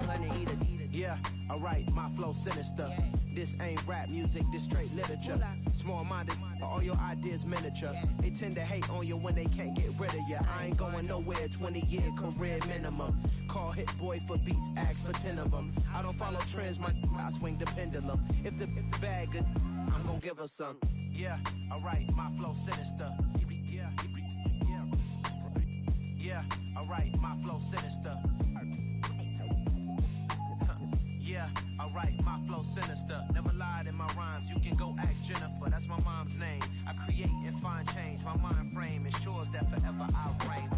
honey, eat it. Yeah, alright, my flow sinister. This ain't rap music, this straight literature. Small-minded, all your ideas miniature. They tend to hate on you when they can't get rid of you. I ain't going nowhere, 20-year career minimum. Call Hit Boy for beats, ask for 10 of them. I don't follow trends, I swing the pendulum. If the bag good, I'm gon' give her some. Yeah, alright, my flow sinister. Yeah, alright, my flow sinister. Yeah, alright, my flow sinister. Never lied in my rhymes, you can go ask Jennifer. That's my mom's name. I create and find change. My mind frame ensures that forever I'll reign.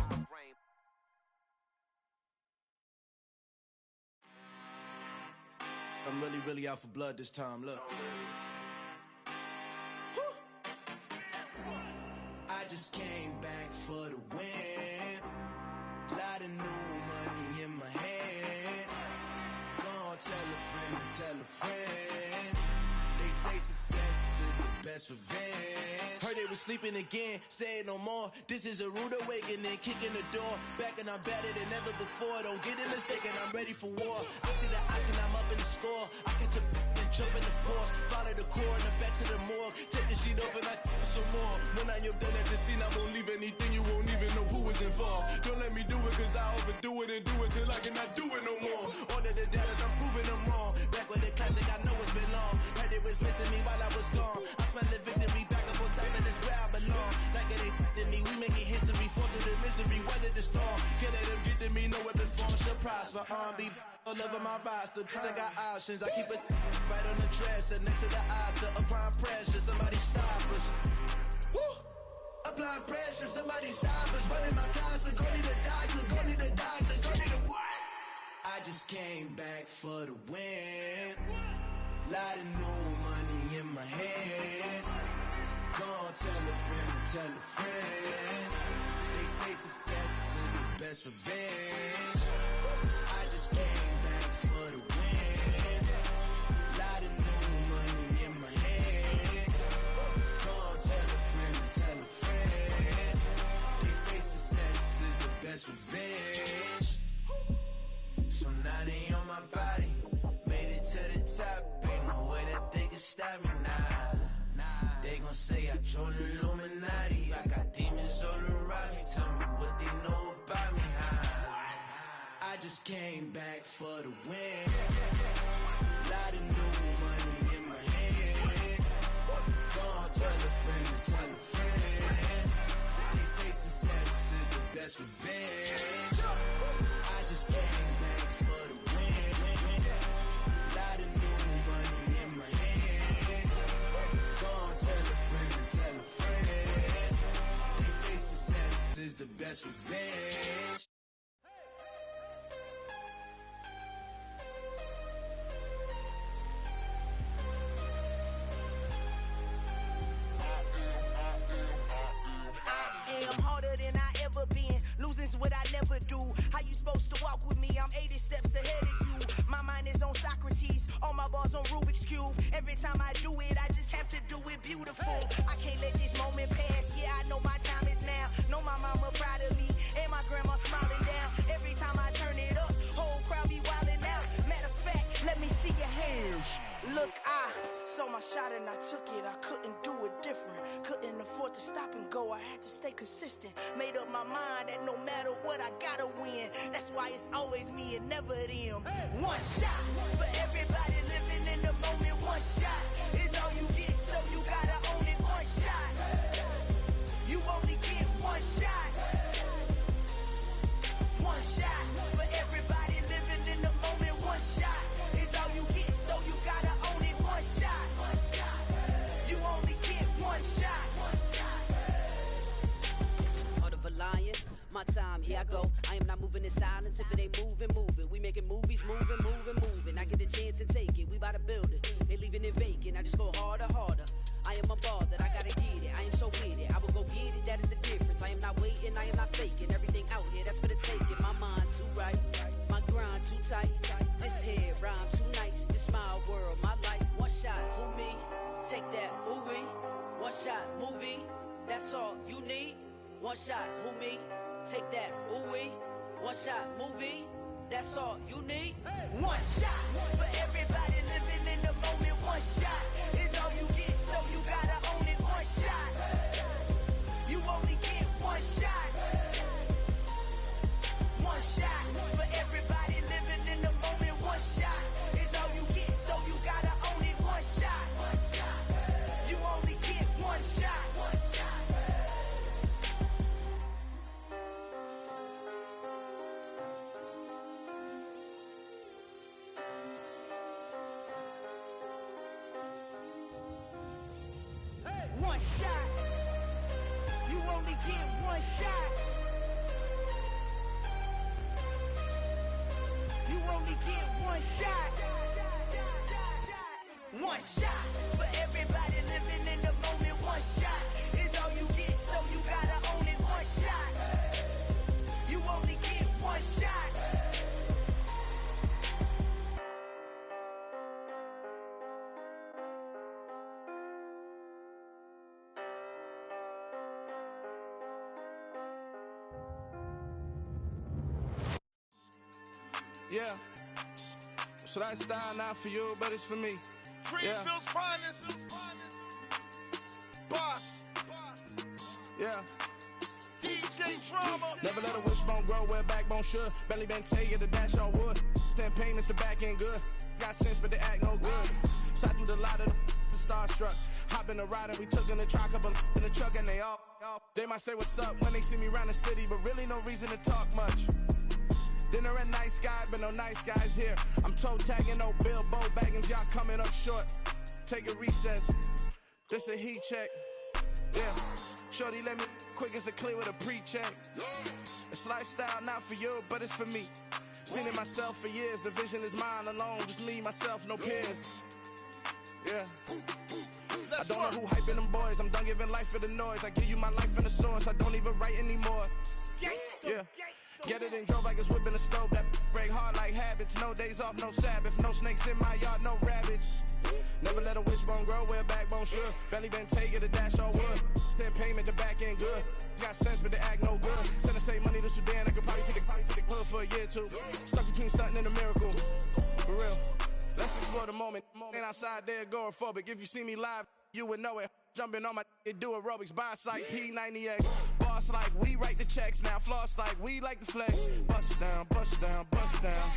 I'm really out for blood this time, look. I just came back for the win. Lot of new money in my hand. Gonna tell a friend to tell a friend. They say success is the best revenge. Heard they was sleeping again, say it no more. This is a rude awakening, kicking the door. Back and I'm better than ever before. Don't get it mistaken, I'm ready for war. I see the option, I'm up in the score. I catch a and jump in the Porsche. Follow the core and the back to the morgue. Take the sheet off and I some more. When I am done at the scene, I won't leave anything. You won't even know who was involved. Don't let me do it cause I overdo it and do it till I cannot do it no more. All of the doubters, I'm proving them wrong. Back with the classic, I know it's been long. Heard it was missing me while I was gone. I smell the victory back up on top and it's where I belong. Like it ain't to me, we making history. Fall through the misery, weather the storm. Can't let them get to me, no weapon form shall prosper. R&B all over my roster. I got options, I keep it right on the dresser. Next to the Oscar, applying pressure. Somebody stop us. Woo! Applying pressure, somebody stop us. Running my closet, go need a doctor, go need a doctor, go need a what? I just came back for the win. Lot of new money in my hand. Gonna tell a friend to tell a friend. They say success is the best revenge. I just came back for the win. Lot of new money in my hand. Gonna tell a friend to tell a friend. They say success is the best revenge. So now they on my body. Made it to the top. Ain't no way that they can stop me now. They gon' say I joined the Illuminati. I got demons all around me. Tell me what they know about me, huh? I just came back for the win. Lot of new money in my hand. Gonna tell a friend to tell a friend. They say success is the best revenge. I just came back for the win. Lot of new money in my hand. Gonna tell a friend to tell a friend. They say success is the best revenge. I'm harder than I ever been. Losing's what I never do. How you supposed to walk with me? I'm 80 steps ahead of you. My mind is on Socrates. All my bars on Rubik's Cube. Every time I do it, I just have to do it beautiful. I can't let this moment pass. Yeah, I know my time is now. Know my mama proud of me. And my grandma smiling down. Every time I turn it up, whole crowd be wildin' out. Matter of fact, let me see your hands. Look, I saw my shot and I took it. I couldn't do it different. Couldn't afford to stop and go. I had to stay consistent. Made up my mind that no matter what, I gotta win. That's why it's always me and never them. One shot for everybody living in the moment. One shot is all you get, so you gotta own it. One shot. You only get one shot. One shot for everybody living in the moment. One shot is all you get, so you gotta own it. One shot. You only get one shot. Heart of a lion, my time, here I go. I am not moving in silence. If it ain't moving, moving. We making movies, moving. I get the chance and take it. We bout to build it. They leaving it vacant. I just go harder. I am a ball that I gotta get it. I am so with it. I will go get it. That is the difference. I am not waiting. I am not faking. Everything out here, that's for the taking. My mind too right. My grind too tight. This head rhyme too nice. This my world, my life. One shot, who me? Take that, movie. One shot, movie. That's all you need. One shot, who me? Take that, ooh-wee. One shot, movie. That's all you need. only get one shot. You only get one shot. One shot for everybody living in the moment. One shot is all you get, so you gotta own it. One shot. You only get one shot. Yeah. So that style not for you, but it's for me. Greenfield's finest. Boss. Yeah. DJ Drama. Never let a wishbone grow where a backbone should. Belly been taken to dash all wood. Then payments the back end good. Got sense, but they act no good. Shot through the lot of the starstruck. Hop in the ride and we took in the truck, couple in the truck, and they all. They might say what's up when they see me around the city, but really no reason to talk much. Dinner a nice guy, but no nice guys here. I'm toe tagging, no Bilbo bagging, y'all coming up short. Take a recess. This a heat check. Yeah. Shorty let me quick as a clear with a pre-check. It's lifestyle not for you, but it's for me. Seen it myself for years. The vision is mine alone. Just me, myself, no peers. Yeah. I don't know who hyping them boys. I'm done giving life for the noise. I give you my life in the source. I don't even write anymore. Yeah. Get it and drove like it's whipping a stove. That break hard like habits. No days off, no Sabbath. No snakes in my yard, no rabbits. Never let a wishbone grow where a backbone should. Belly been taken to dash all wood. Then payment, the back end good. Got sense, but they act no good. Send the same money to Sudan. I could probably take the hood for a year or two. Stuck between stunting and a miracle. For real. Let's explore the moment. Ain't outside there agoraphobic. If you see me live, you would know it. Jumping on my do aerobics, boss like P90X. Boss like we write the checks now. Floss like we like the flex. Bust down, bust down, bust down.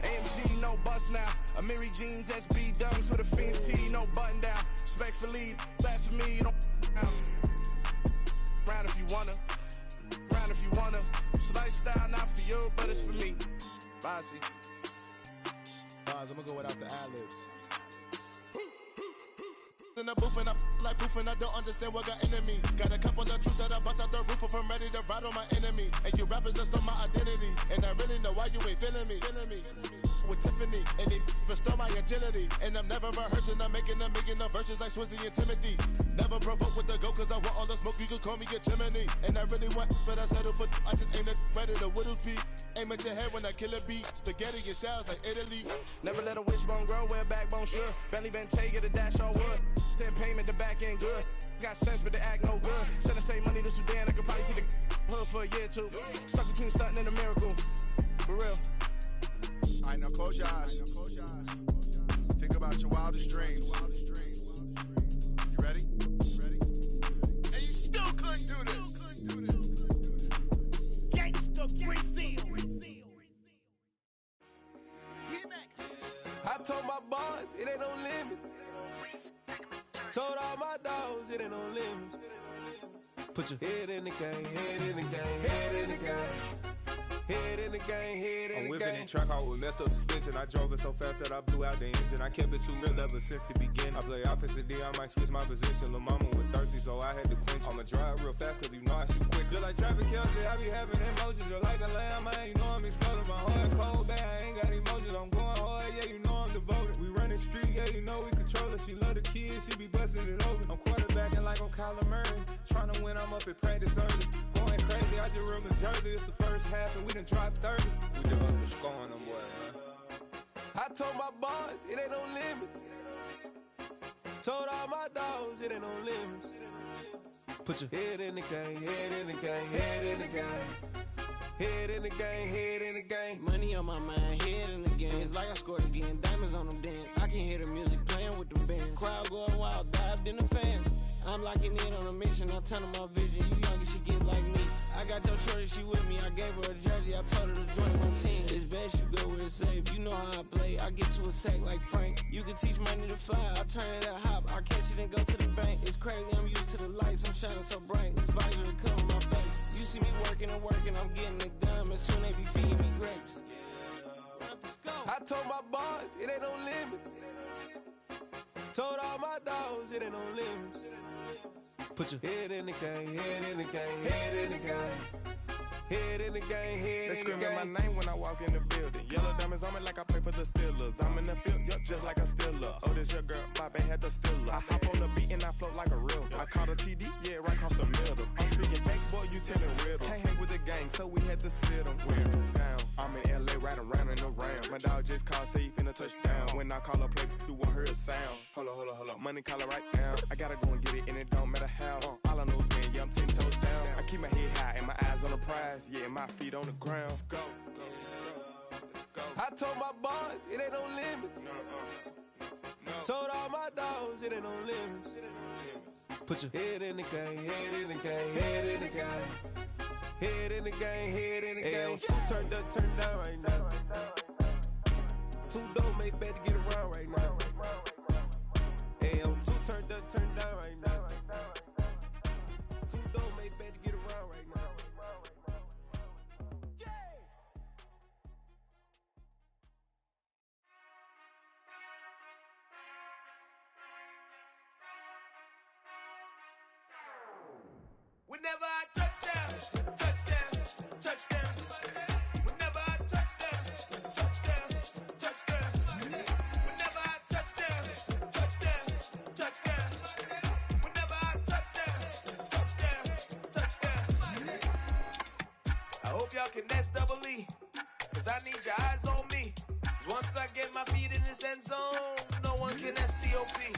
AMG, no bust now. Amiri jeans, SB dunks with a Fiends T, no button down. Respectfully, that's for me, you don't round if you wanna. Round if you wanna. So lifestyle not for you, but it's for me. Bossy. Bars, I'm gonna go without the ad-libs. In the booth and I like proof and I don't understand what got into me. Got a couple of truths that I bust out the roof of. I'm ready to ride on my enemy. And you rappers just on my identity. And I really know why you ain't feeling me. With Tiffany and they restore my agility. And I'm never rehearsing. I'm making them verses like Swizzy and Timothy. Never provoke with the go cause I want all the smoke. You can call me a chimney. And I really want, but I settle for I just ain't ready to whittle pea. Aim at your head when I kill a beat. Spaghetti and shells like Italy. Never let a wishbone grow where a backbone should. Belly been taken to dash all wood. Then payment, the back end good. Got sense, but they act no good. Send the same money to Sudan. I could probably take the hood for a year or two. Stuck between stunting and a miracle. For real. Alright, now close your eyes. Think about your wildest dreams. You ready? And you still couldn't do this. Gangsta Brazil. I told my boys it ain't no limits. Told all my dogs it ain't no limits. Put your head in the game, head in the game, head in the game. Head in the game, head in the game. I'm whipping the track out with messed up suspension. I drove it so fast that I blew out the engine. I kept it too real ever since the beginning. I play offensive D, I might switch my position. Lil' mama was thirsty, so I had to quench. I'ma drive real fast cause you know I shoot quick. Just like traffic Kelsey, I be having emotions. Just like a lamb, man, you know I'm exploding. My heart cold, bad, I ain't got emotions. I'm going hard, yeah, you know I'm devoted. We running streets, yeah, you know we control it. She love the kids, she be busting it over. I'm quarterbacking like I'm Kyler Murray. Trying to win, I'm up at practice early. Going crazy, I just real the jersey. It's the first half and we done dropped 30. We just underscoring them, boy, man. I told my boys it ain't no limits. Told all my dogs it ain't no limits. Put your head in the game, head in the game, head in the game. Head in the game, head in the game. Money on my mind, head in the game. It's like I scored again, diamonds on them dance. I can hear the music playing with the bands. Crowd going wild, dived in the fans. I'm locking in on a mission, I turn on my vision. You young and she get like me. I got your shorty, she with me. I gave her a jersey, I told her to join my team. It's best you go where it's safe. You know how I play, I get to a sack like Frank. You can teach money to fly, I turn it at hop. I catch it and go to the bank. It's crazy, I'm used to the lights, I'm shining so bright. This visor will cover my face. You see me working and working, I'm getting it done. And soon they be feeding me grapes. I told my boys it ain't no limits. Told all my dogs it ain't no limits. Put your head in the game, head in the game, head in the game. Head in the game, head They in the game. screaming my name when I walk in the building. Yellow diamonds on me like I play for the Steelers. I'm in the field, yup, just like a Steeler. Oh, this your girl, my bad had the Steeler. I hop on the beat and I float like a real. I caught a TD, yeah, right across the middle. I'm speaking thanks, boy, you telling riddles. Can't hang with the gang, so we had to sit them down. I'm in LA, riding around in the round. My dog just called, say he finna touch down. When I call a play, you won't hear a sound. Hold on, money caller right now. I gotta go and get it, and it don't matter how. All I know is, man, yeah, I'm 10 toes down. I keep my head high and my eyes on the prize. Yeah, my feet on the ground. Let's go. Let's go. I told my boys, it ain't no limits. No. Told all my dogs, it ain't no limits. Put your head in the game, head in the game, head in the game. Head in the game, head in the game. Two turned up, turned down right now. Two dope make better get around right now. Hey, two turned up, turned down right now. Two dope make better get around right now. Whenever I touchdown, touchdown, touchdown. Whenever I touchdown, touchdown, touchdown. Whenever I touchdown, touchdown, touchdown. Whenever I touchdown, touchdown, touchdown. I hope y'all can S-double-E, cause I need your eyes on me. 'Cause once I get my feet in this end zone, no one can S-T-O-P.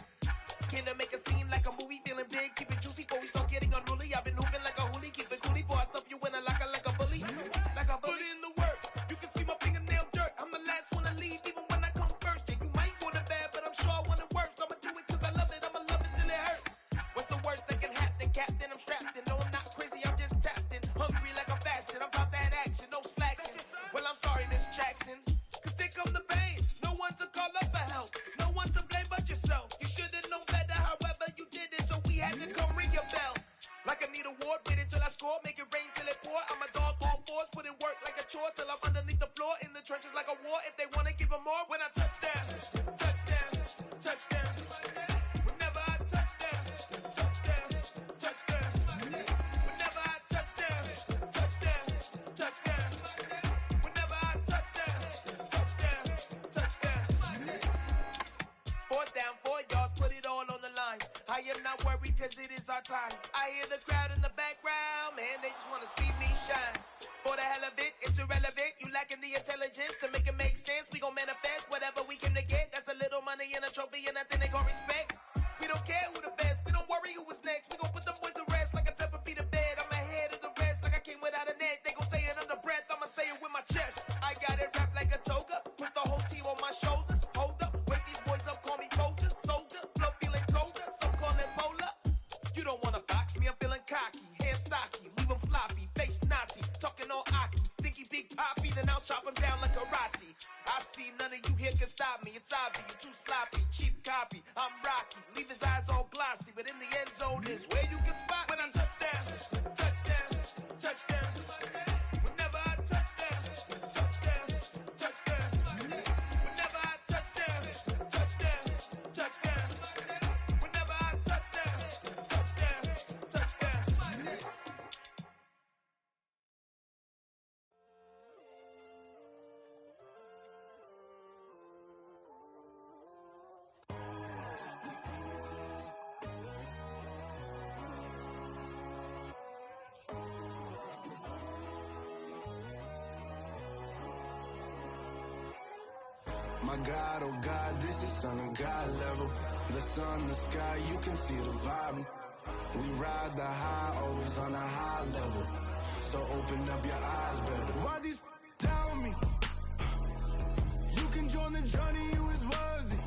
Can I make a scene like a movie, feeling big, keep it juicy before we start getting unruly. I've been hooping like a hoolie, keep it coolie before I stuff you in a locker like a bully. Like a bully. Put in the work, you can see my fingernail dirt. I'm the last one to leave, even when I come first. Yeah, you might want it bad, but I'm sure I want it worse. I'ma do it 'cause I love it, I'ma love it till it hurts. What's the worst that can happen, Captain? I'm strapped in, no, I'm not crazy, I'm just tapped in. Hungry like a fashion, I'm about that action, no slacking. Well, I'm sorry, Miss Jackson, 'cause here come the pain. No one to call up for help, no one to blame but yourself. You should've known better, however you did it, so we had to come ring your bell. Like I need a award, wait until I score, make it rain till it pour. I'm a dog on fours, put in work like a chore till I'm underneath the floor, in the trenches like a war. If they wanna give them more, when I touchdown, touchdown, touchdown. Whenever I touchdown, touchdown, touchdown. Whenever I touchdown, touchdown, touchdown. Whenever I touchdown, touchdown, touchdown. Fourth down, 4 yards, put it all on the line. I am not worried 'cause it is our time. I hear the crowd in the background, man, they just wanna see me shine. For the hell of it, it's irrelevant. You lacking the intelligence to make it make sense. We gon' manifest whatever we came to get. That's a little money and a trophy and nothing they gon' respect. We don't care who the best, we don't worry who was next. We gon' put them boys to rest like a temper feet of bed. I'm ahead of the rest like I came without a net. They gon' say it under breath, I'ma say it with my chest. I got it wrapped like a toga, put the whole team on my shoulders. Hold up, wake these boys up, call me soldier, soldier. Flow feeling colder, some call it polar. You don't wanna box me, I'm feeling cocky. Hair stocky, leave him floppy, face naughty. Talking all aki, think he big poppy, then I'll chop him down like karate. I see none of you here can stop me. It's obvious, you too sloppy, cheap copy. I'm Rocky, leave his eyes all glossy, but in the end zone is where you can spot when I touchdown, touchdown, touchdown. Whenever I touchdown, touchdown, touchdown. Whenever I touchdown, touchdown, touchdown. Whenever I touchdown, touchdown, touchdown. My God, oh God, this is Son of God level. The sun, the sky, you can see the vibe. We ride the high, always on a high level. So open up your eyes better. Why these tell me? You can join the journey, you is worthy.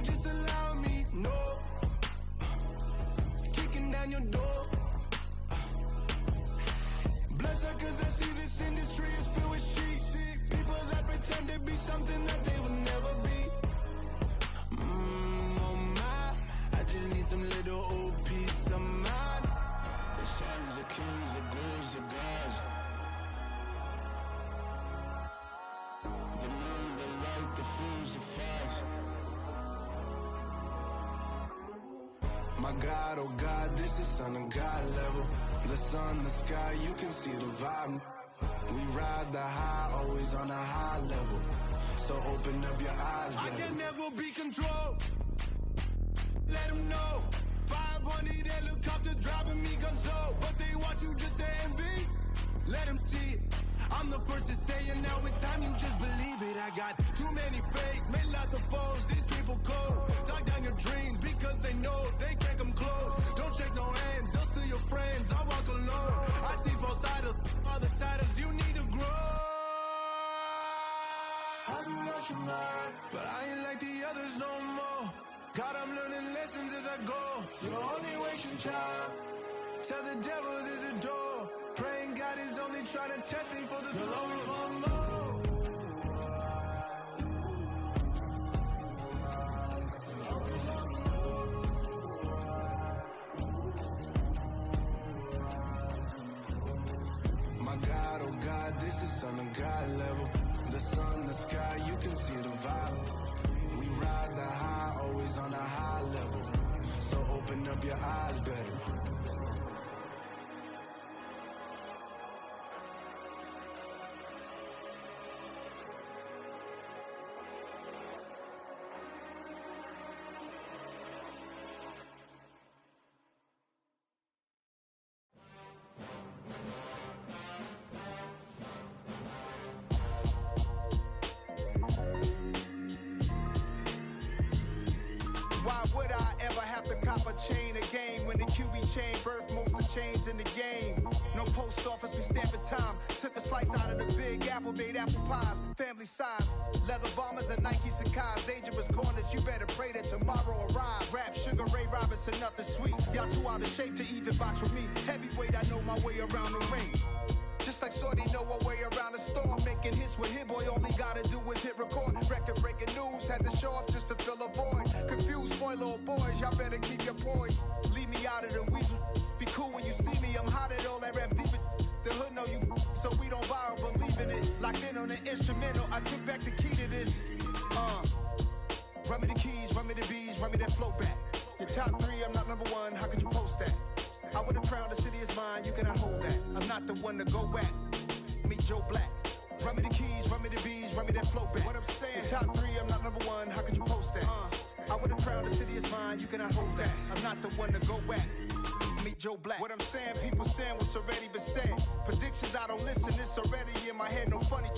Just allow me, no. Kicking down your door. Bloodshot 'cause I see this industry is filled with sheep. People that pretend to be something that they will never be. Oh my, I just need some little old peace of mind. The sons of kings, the ghouls, the gods. The moon, the light, the fools, the fogs. My God, oh God, this is son of God level. The sun, the sky, you can see the vibe. We ride the high, always on a high level. So open up your eyes, baby. I can never be controlled. Let them know. 500 helicopters driving me console. But they want you just to envy. Let them see it. I'm the first to say it, now it's time you just believe it. I got too many fakes, made lots of foes. These people cold. Talk down your dreams because they know they can't come close. Don't shake no hands, just to your friends. I walk alone. I see both sides of other titles. You need to grow. Have you lost your mind? But I ain't like the others no more. God, I'm learning lessons as I go. You're only wasting time. Tell the devil there's a door. Praying God is only trying to test me for the glory for more. My God, oh God, this is son of God level. The sun, the sky, you can see the vibe. We ride the high, always on a high level. So open up your eyes, better. Why would I ever have to cop a chain again when the QB chain birthed most of chains in the game? No post office, we stamping time. Took a slice out of the big apple, made apple pies, family size. Leather bombers and Nike Sacai's. Dangerous corners, you better pray that tomorrow arrives. Rap, Sugar Ray Robinson, nothing sweet. Y'all too out of shape to even box with me. Heavyweight, I know my way around the ring. Just like Shorty know her way around the storm. Making hits with Hit Boy, all he gotta do is hit record. Record breaking news, had to show up just to fill a void. Confused, spoiled little boys, y'all better keep your poise. Leave me out of the weasel. Be cool when you see me, I'm hot at all that rap deep. The hood know you, so we don't borrow, believe in it. Locked in on the instrumental, I took back the key to this. Run me the keys, run me the bees, run me that flow back. Your top three, I'm not number one, how could you post that? I would have crowned the city is mine, you cannot hold that. I'm not the one to go back. Meet Joe Black. Run me the keys, run me the bees, run me that flow back. What I'm saying, your top three, I'm not number one, how could you post that? I would have crowned the city is mine, you cannot hold that. I'm not the one to go back. Meet Joe Black. What I'm saying, people saying what's already been said. Predictions, I don't listen, it's already in my head, no funny.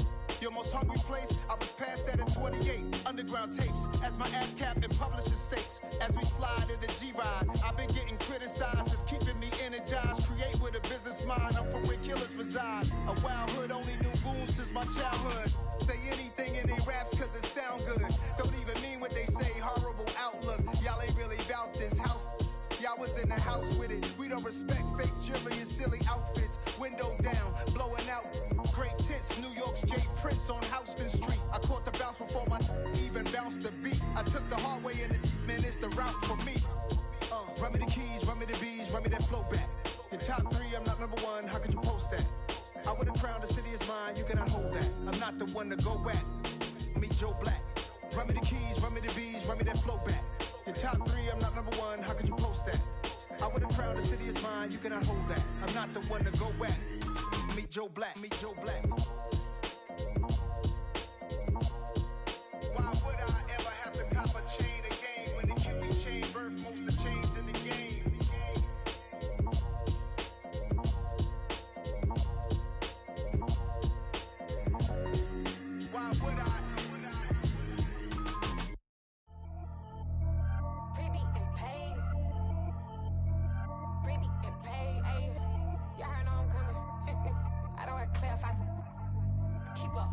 Your most hungry place, I was past that at 28. Underground tapes, as my ass capped in publishing states. As we slide in the G-Ride, I've been getting criticized, it's keeping me energized. Create with a business mind, I'm from where killers reside. A wild hood, only knew goons since my childhood. Say anything in they raps cause it sound good. Don't even mean what they say, horrible outlook. Y'all ain't really about this house. Y'all was in the house with it. We don't respect fake jewelry and silly outfits. Window down, blowing out great tits. New York's J. Prince on Houston Street. I caught the bounce before my even bounced the beat. I took the hard way and it, man, it's the route for me. Run me the keys, run me the bees, run me that flow back. Your top three, I'm not number one, how could you post that? I would have crowned the city is mine, you cannot hold that. I'm not the one to go back. Meet Joe Black. Run me the keys, run me the bees, run me that flow back. Your top three, I'm not number one, how could you post that? I would have crowned the city is mine, you cannot hold that. I'm not the one to go back. Meet Joe Black, meet Joe Black. Why would I ever have to cop a chain again when the QB chain birthed most of chains in the game? Why would I? Pretty and paid. Pretty and paid, ayy. Y'all heard I'm coming. I don't wear clear if I keep up.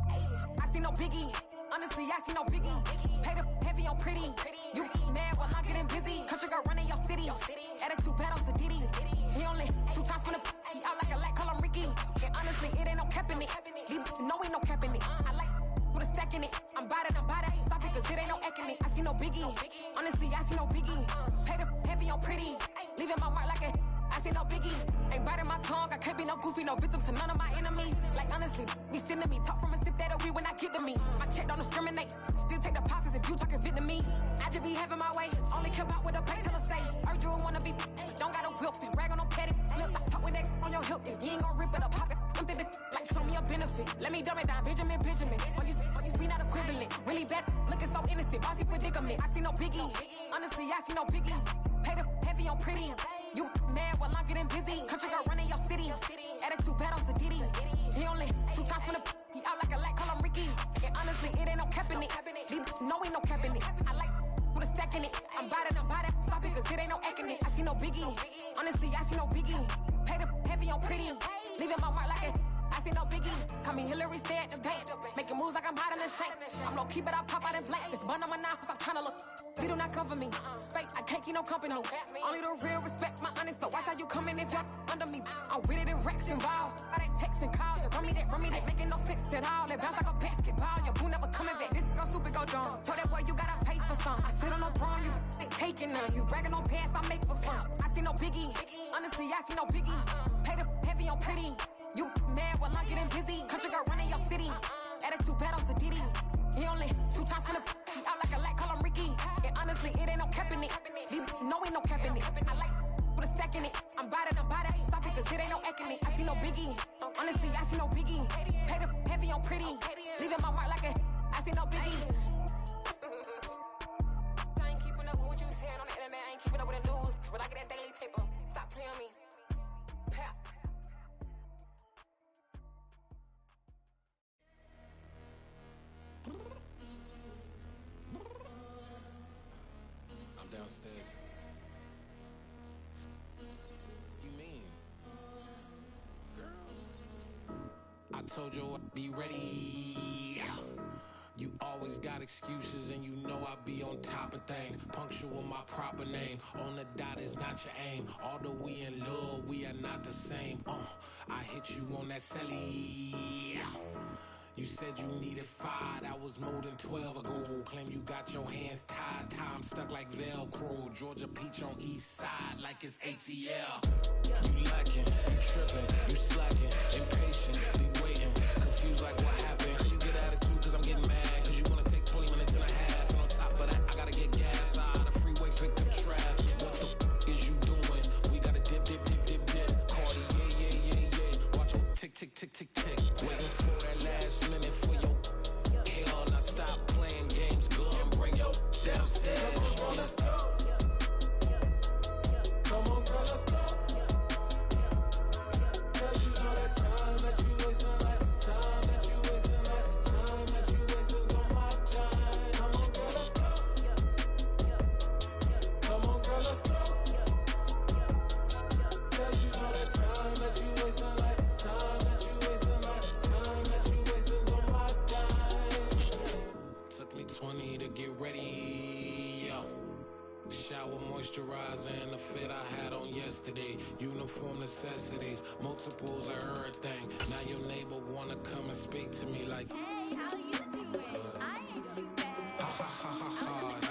Ayy, I see no biggie. Honestly, I see no biggie. Pay the heavy on pretty. You mad while I'm getting busy. Country girl running your city. Attitude bad on Sadiddy. He only 2 times from the he out like a light, call him Ricky. And honestly, it ain't no cap in it. These know ain't no cap in it. I like with a stack in it. I'm bad it. Stop it, cause it ain't no eck in it. I see no biggie. Honestly, I see no biggie. Pay the heavy on pretty. Leaving my mark like a I see no biggie. Ain't biting my tongue. I can't be no goofy, no victim to none of my enemies. Like honestly, be sending me talk from a sip that we when I get to me. My check don't discriminate. Still take deposits if You talking Vietnamese? I just be having my way. Only care about what the painkiller say. Heard you wanna be, don't gotta whip it. Brag on no petty flips. I talk with that on your hip. If you ain't gon' rip it up, pop it. I'm thinking like show me a benefit. Let me dumb it down, Benjamin. When you be not equivalent. Really bad, looking so innocent. Bossy predicament. I see no biggie. Honestly, I see no biggie. Pay the heavy on pretty. You mad while I'm getting busy. Country girl running your city. Attitude bad on Diddy. He only 2 times from the he out like a lack, call him Ricky. And honestly, it ain't no cap in it. No, ain't no cap in it. I like with a stack in it. I'm bad. Stop it, cause it ain't no acting it. I see no biggie. Honestly, I see no biggie. Pay the heavy on pretty. Leaving my mark like it. I see no biggie. Call me Hillary, stay at the bank. Making moves like I'm hiding in shank. I'm low key, but I pop out in blank. This bun on my knife, I'm trying to look. They do not cover me. Fake, I can't keep no company. Only the real respect my honest. So watch how you coming if you're under me. I'm with it in Rex involved. All they text and calls. Run me that making no sense at all. They bounce like a basketball. Your boo never coming back. This go stupid, go dumb. Told that boy you gotta pay for some. I sit on no throne, you ain't taking none. You bragging on past, I make for fun. I see no biggie. Honestly, I see no biggie. Pay the heavy on pretty. You mad while I'm getting busy. Country girl running your city. Attitude bad on Diddy. He only 2 times from the he out like a lack, call him Ricky. And honestly, it ain't no cap in it. No, ain't no cap in it. I like with a stack in it. I'm bad. Stop it, cause it ain't no acting it. I see no biggie. Honestly, I see no biggie. Pay the heavy on pretty. Leaving my mark like a I see no biggie. I ain't keeping up with what you saying on the internet. I ain't keeping up with the news. But I get that daily paper. Stop playing me. Pap. I'm downstairs. You mean? Girl, I told you I'd be ready. You always got excuses and you know I be on top of things. Punctual my proper name. On the dot is not your aim. Although we in love, we are not the same. I hit you on that celly. You said you needed 5, that was more than 12 ago. Claim you got your hands tied, time stuck like Velcro. Georgia Peach on east side like it's ATL. You lacking, you tripping, you slacking, impatient, be waiting, confused like what happened. How you get attitude cause I'm getting mad, cause you wanna take 20 minutes and a half. And on top of that, I gotta get gas out of the freeway, pick up traffic. What the f is you doing? We gotta dip. Cardi, yeah. Watch your tick. Waiting for that last minute for your hell. Now stop playing games, go and bring your downstairs. Come on, let's go. Come on, girl, let's go. Girl, you know that time that you wasting, like time that you wasting, like time that you wasting on my time. Come on, girl, let's go. Come on, girl, let's go. Girl, you know that time that you wasting, like time that you wasting, like time that you wasting on my time. Took me 20 to get ready. Yo. Shower moisturizer and the fit I had on yesterday. Uniform necessities, multiples of everything. Now your neighbor wanna come and speak to me like, hey, how you doing? I ain't too bad. Ha.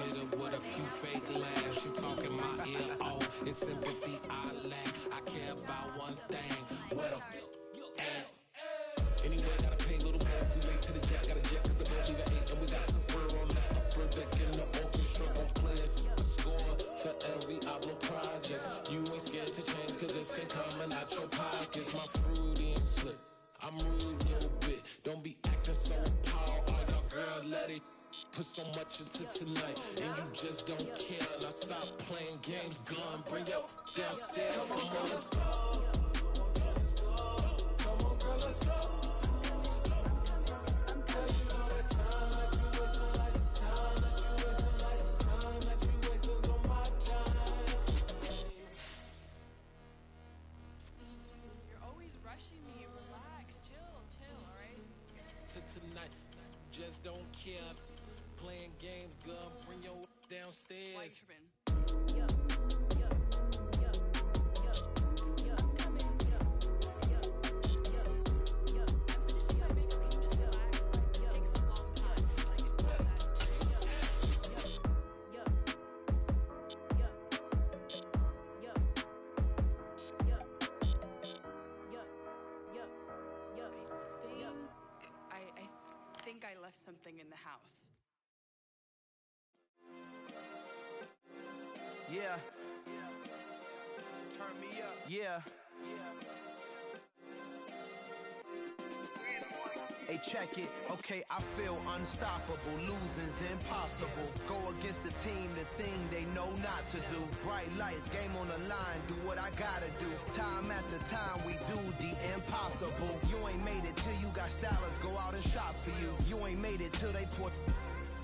Hit her with a few fake laughs. She talking my ear off. It's sympathy I lack. I care about one thing. What up? Anyway, gotta pay a little more if we late to the jet. Gotta jet cause the boat leave at 8. And we got some fur on the upper deck in the orchestra. Gon' play a score for every album project. You ain't scared to change cause it's ain't coming out your pockets. My fruity and slip. I'm rude a little bit. Don't be acting so appalled. All y'all girl, let it put so much into tonight. And you just don't care. Now stop playing games, gun. Bring your downstairs. Come on, let's go. Come on, girl, let's go. Tonight, just don't care. Playing games, girl, bring your downstairs. I think I left something in the house. Yeah. Turn me up. Yeah. Hey, check it. Okay, I feel unstoppable. Losing's impossible. Go against the team, the thing they know not to do. Bright lights, game on the line, do what I gotta do. Time after time, we do the impossible. You ain't made it till you got stylists go out and shop for you. You ain't made it till they put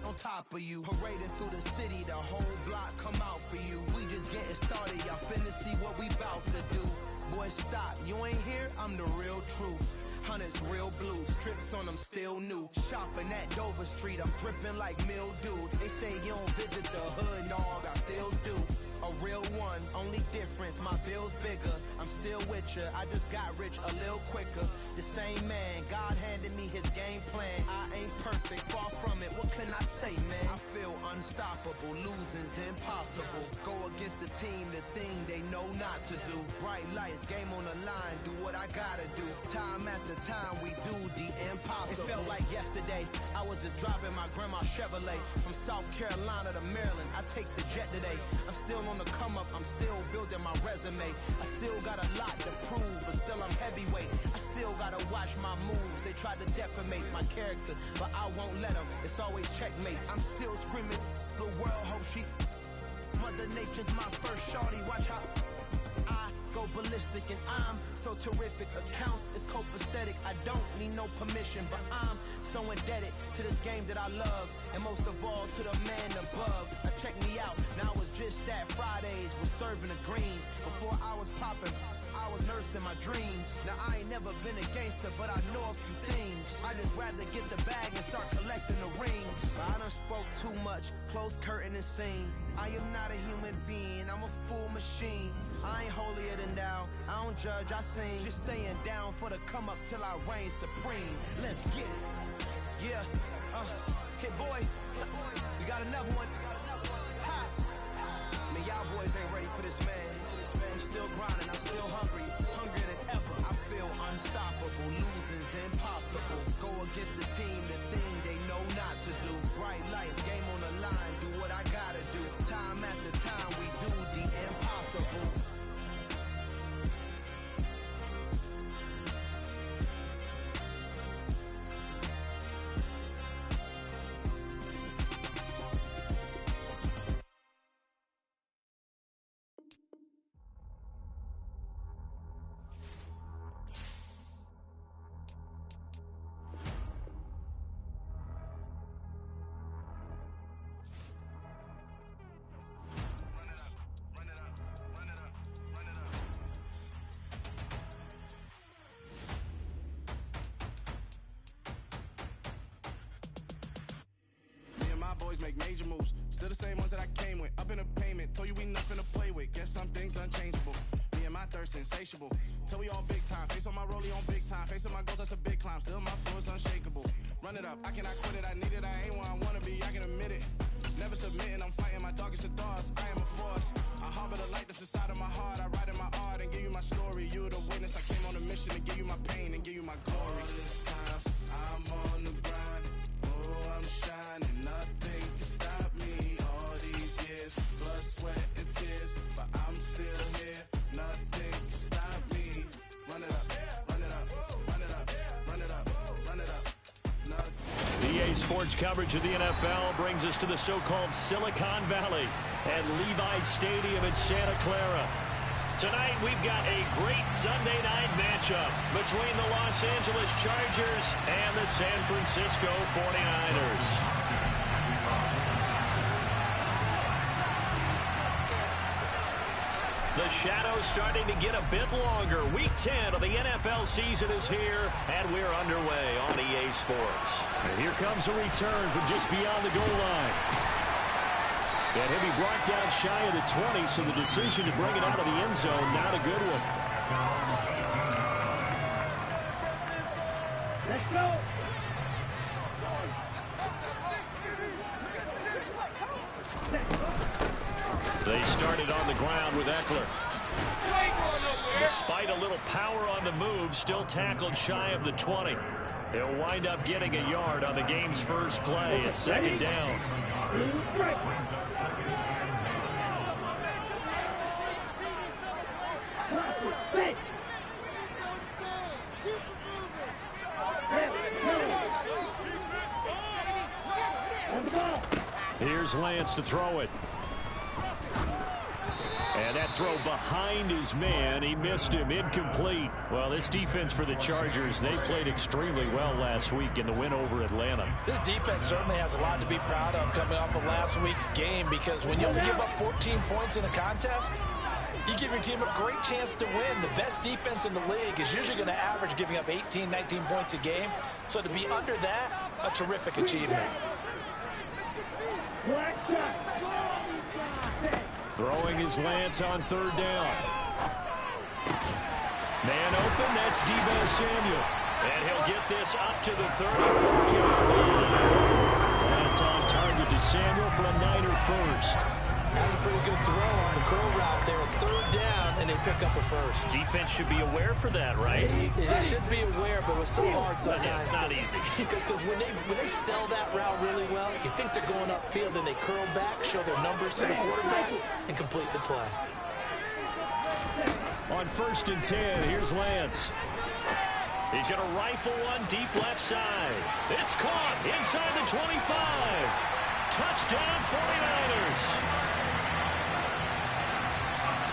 on top of you. Parading through the city, the whole block come out for you. We just getting started, y'all finna see what we bout to do. Boy, stop, you ain't here, I'm the real truth. Hunters, real blue, strips on them still new. Shopping at Dover Street, I'm dripping like mildew. They say you don't visit the hood, dog, I still do. A real one, only difference, my bill's bigger. I'm still with ya, I just got rich a little quicker. The same man, God handed me his game plan. I ain't perfect, far from it, what can I say, man? I feel unstoppable, losing's impossible. Go against the team, the thing they know not to do. Bright lights, game on the line, do what I gotta do. Time after time, we do the impossible. It felt like yesterday, I was just driving my grandma's Chevrolet. From South Carolina to Maryland, I take the jet today. I'm still on the come up, I'm still building my resume. I still got a lot to prove, but still I'm heavyweight. I still gotta watch my moves. They tried to defamate my character, but I won't let them. It's always checkmate. I'm still screaming, the world hope she. Mother Nature's my first shorty, watch how I go ballistic and I'm so terrific. Accounts is copacetic, I don't need no permission, but I'm so indebted to this game that I love, and most of all to the man above. Now check me out, now it's just that Fridays was serving the greens. Before I was popping, I was nursing my dreams. Now I ain't never been a gangster, but I know a few things. I just rather get the bag and start collecting the rings. But I done spoke too much, close curtain and scene. I am not a human being, I'm a full machine. I ain't holier than thou, I don't judge, I sing. Just staying down for the come up till I reign supreme. Let's get it. Yeah, hey boy, we got another one. Ha. Man, y'all boys ain't ready for this, man. I'm still grinding, I'm still hungry, hungrier than ever. I feel unstoppable, losing's impossible. Go against the team, the thing they know not to do. Bright lights, game on the line, do what I gotta do. Time after time, we do the impossible. Boys make major moves, still the same ones that I came with. Up in the payment, told you we nothing to play with. Guess some things unchangeable. Me and my thirst insatiable. Till we all big time. Face on my rollie on big time. Facing my goals, that's a big climb. Still my flow is unshakable. Run it up, I cannot quit it. I need it, I ain't where I wanna be. I can admit it. Never submitting, I'm fighting my darkest of thoughts. I am a force. I harbor the light that's inside of my heart. I write in my art and give you my story. You the witness. I came on a mission to give you my pain and give you my glory. All this time, I'm on the grind. Oh, I'm shining. Nothing can stop me. All these years, blood, sweat, and tears, but I'm still here. Nothing can stop me. Run it up, run it up, run it up, run it up, run it up. Nothing. EA Sports coverage of the NFL brings us to the so-called Silicon Valley at Levi Stadium in Santa Clara. Tonight, we've got a great Sunday night matchup between the Los Angeles Chargers and the San Francisco 49ers. The shadow's starting to get a bit longer. Week 10 of the NFL season is here, and we're underway on EA Sports. And here comes a return from just beyond the goal line. And he'll be brought down shy of the 20, so the decision to bring it out of the end zone, not a good one. Let's go. They started on the ground with Eckler. Despite a little power on the move, still tackled shy of the 20. He'll wind up getting a yard on the game's first play. It's second down. Here's Lance to throw it. And that throw behind his man. He missed him. Incomplete. Well, this defense for the Chargers, they played extremely well last week in the win over Atlanta. This defense certainly has a lot to be proud of coming off of last week's game, because when you only give up 14 points in a contest, you give your team a great chance to win. The best defense in the league is usually going to average giving up 18, 19 points a game. So to be under that, a terrific achievement. Throwing his Lance on third down. Man open, that's Deebo Samuel. And he'll get this up to the 34-yard line. Lance on target to Samuel for a Niner first. That's a pretty good throw on the curl route there. Third down, and they pick up a first. Defense should be aware for that, right? It should be aware, but it's so hard sometimes. It's not easy. Because when they sell that route really well, you think they're going upfield, then they curl back, show their numbers to the quarterback, and complete the play. On 1st and 10, here's Lance. He's going to rifle one deep left side. It's caught inside the 25. Touchdown 49ers.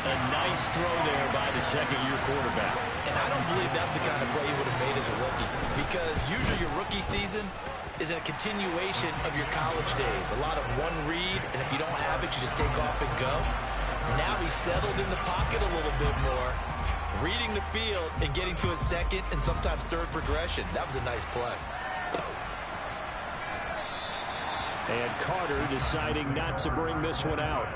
A nice throw there by the second-year quarterback. And I don't believe that's the kind of play he would have made as a rookie, because usually your rookie season is a continuation of your college days. A lot of one read, and if you don't have it, you just take off and go. Now he's settled in the pocket a little bit more, reading the field and getting to a second and sometimes third progression. That was a nice play. And Carter deciding not to bring this one out.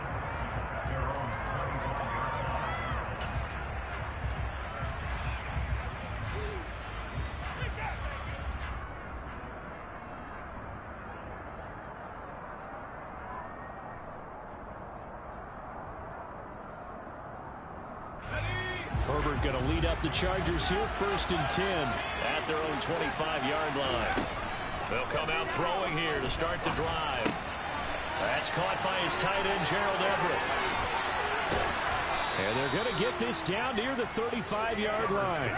Herbert going to lead up the Chargers here, 1st and 10 at their own 25-yard line. They'll come out throwing here to start the drive. That's caught by his tight end, Gerald Everett. And they're going to get this down near the 35-yard line.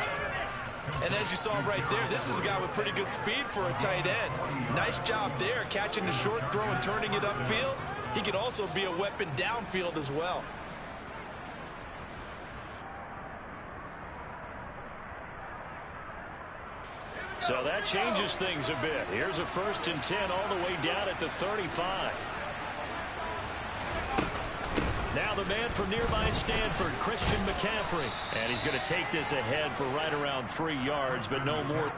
And as you saw right there, this is a guy with pretty good speed for a tight end. Nice job there, catching the short throw and turning it upfield. He could also be a weapon downfield as well. So that changes things a bit. Here's a 1st and 10 all the way down at the 35. Now the man from nearby Stanford, Christian McCaffrey. And he's going to take this ahead for right around 3 yards, but no more.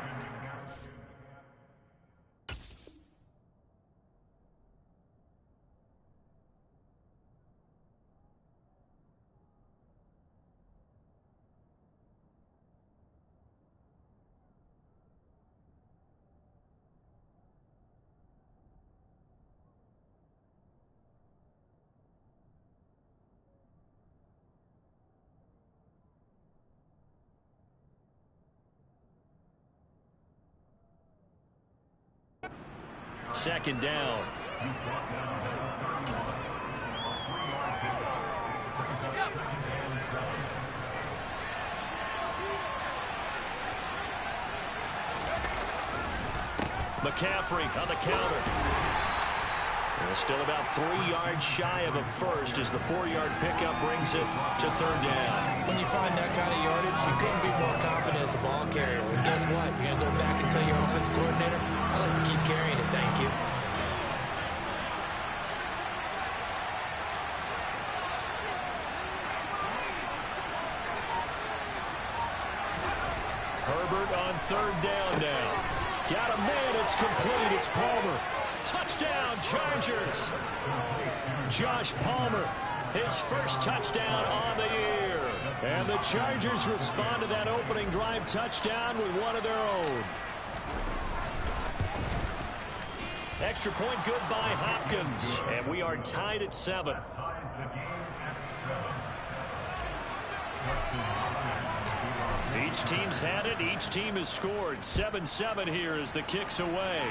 Second down. McCaffrey on the counter. They're still about 3 yards shy of a first as the 4-yard pickup brings it to 3rd down. When you find that kind of yardage, you couldn't be more confident as a ball carrier. And guess what? You're going to go back and tell your offensive coordinator, I like to keep carrying it, thank you. Herbert on 3rd down now. Got a man, it's complete, it's Palmer. Touchdown, Chargers. Josh Palmer, his first touchdown on the year. And the Chargers respond to that opening drive touchdown with one of their own. Extra point good by Hopkins. And we are tied at 7. Each team's had it. Each team has scored. 7-7 here as the kick's away.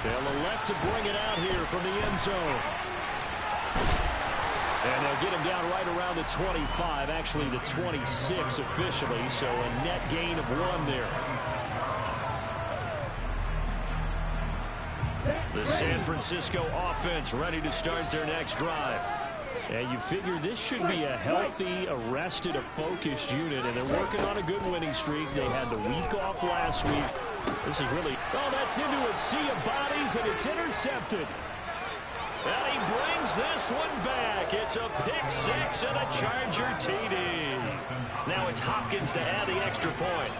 They'll elect to bring it out here from the end zone. And they'll get him down right around the 25, actually the 26 officially, so a net gain of 1 there. The San Francisco offense ready to start their next drive. And you figure this should be a healthy, arrested, a focused unit, and they're working on a good winning streak. They had the week off last week. This is really, oh, that's into a sea of bodies, and it's intercepted. And he brings this one back. It's a pick 6 and a Charger TD. Now it's Hopkins to add the extra point.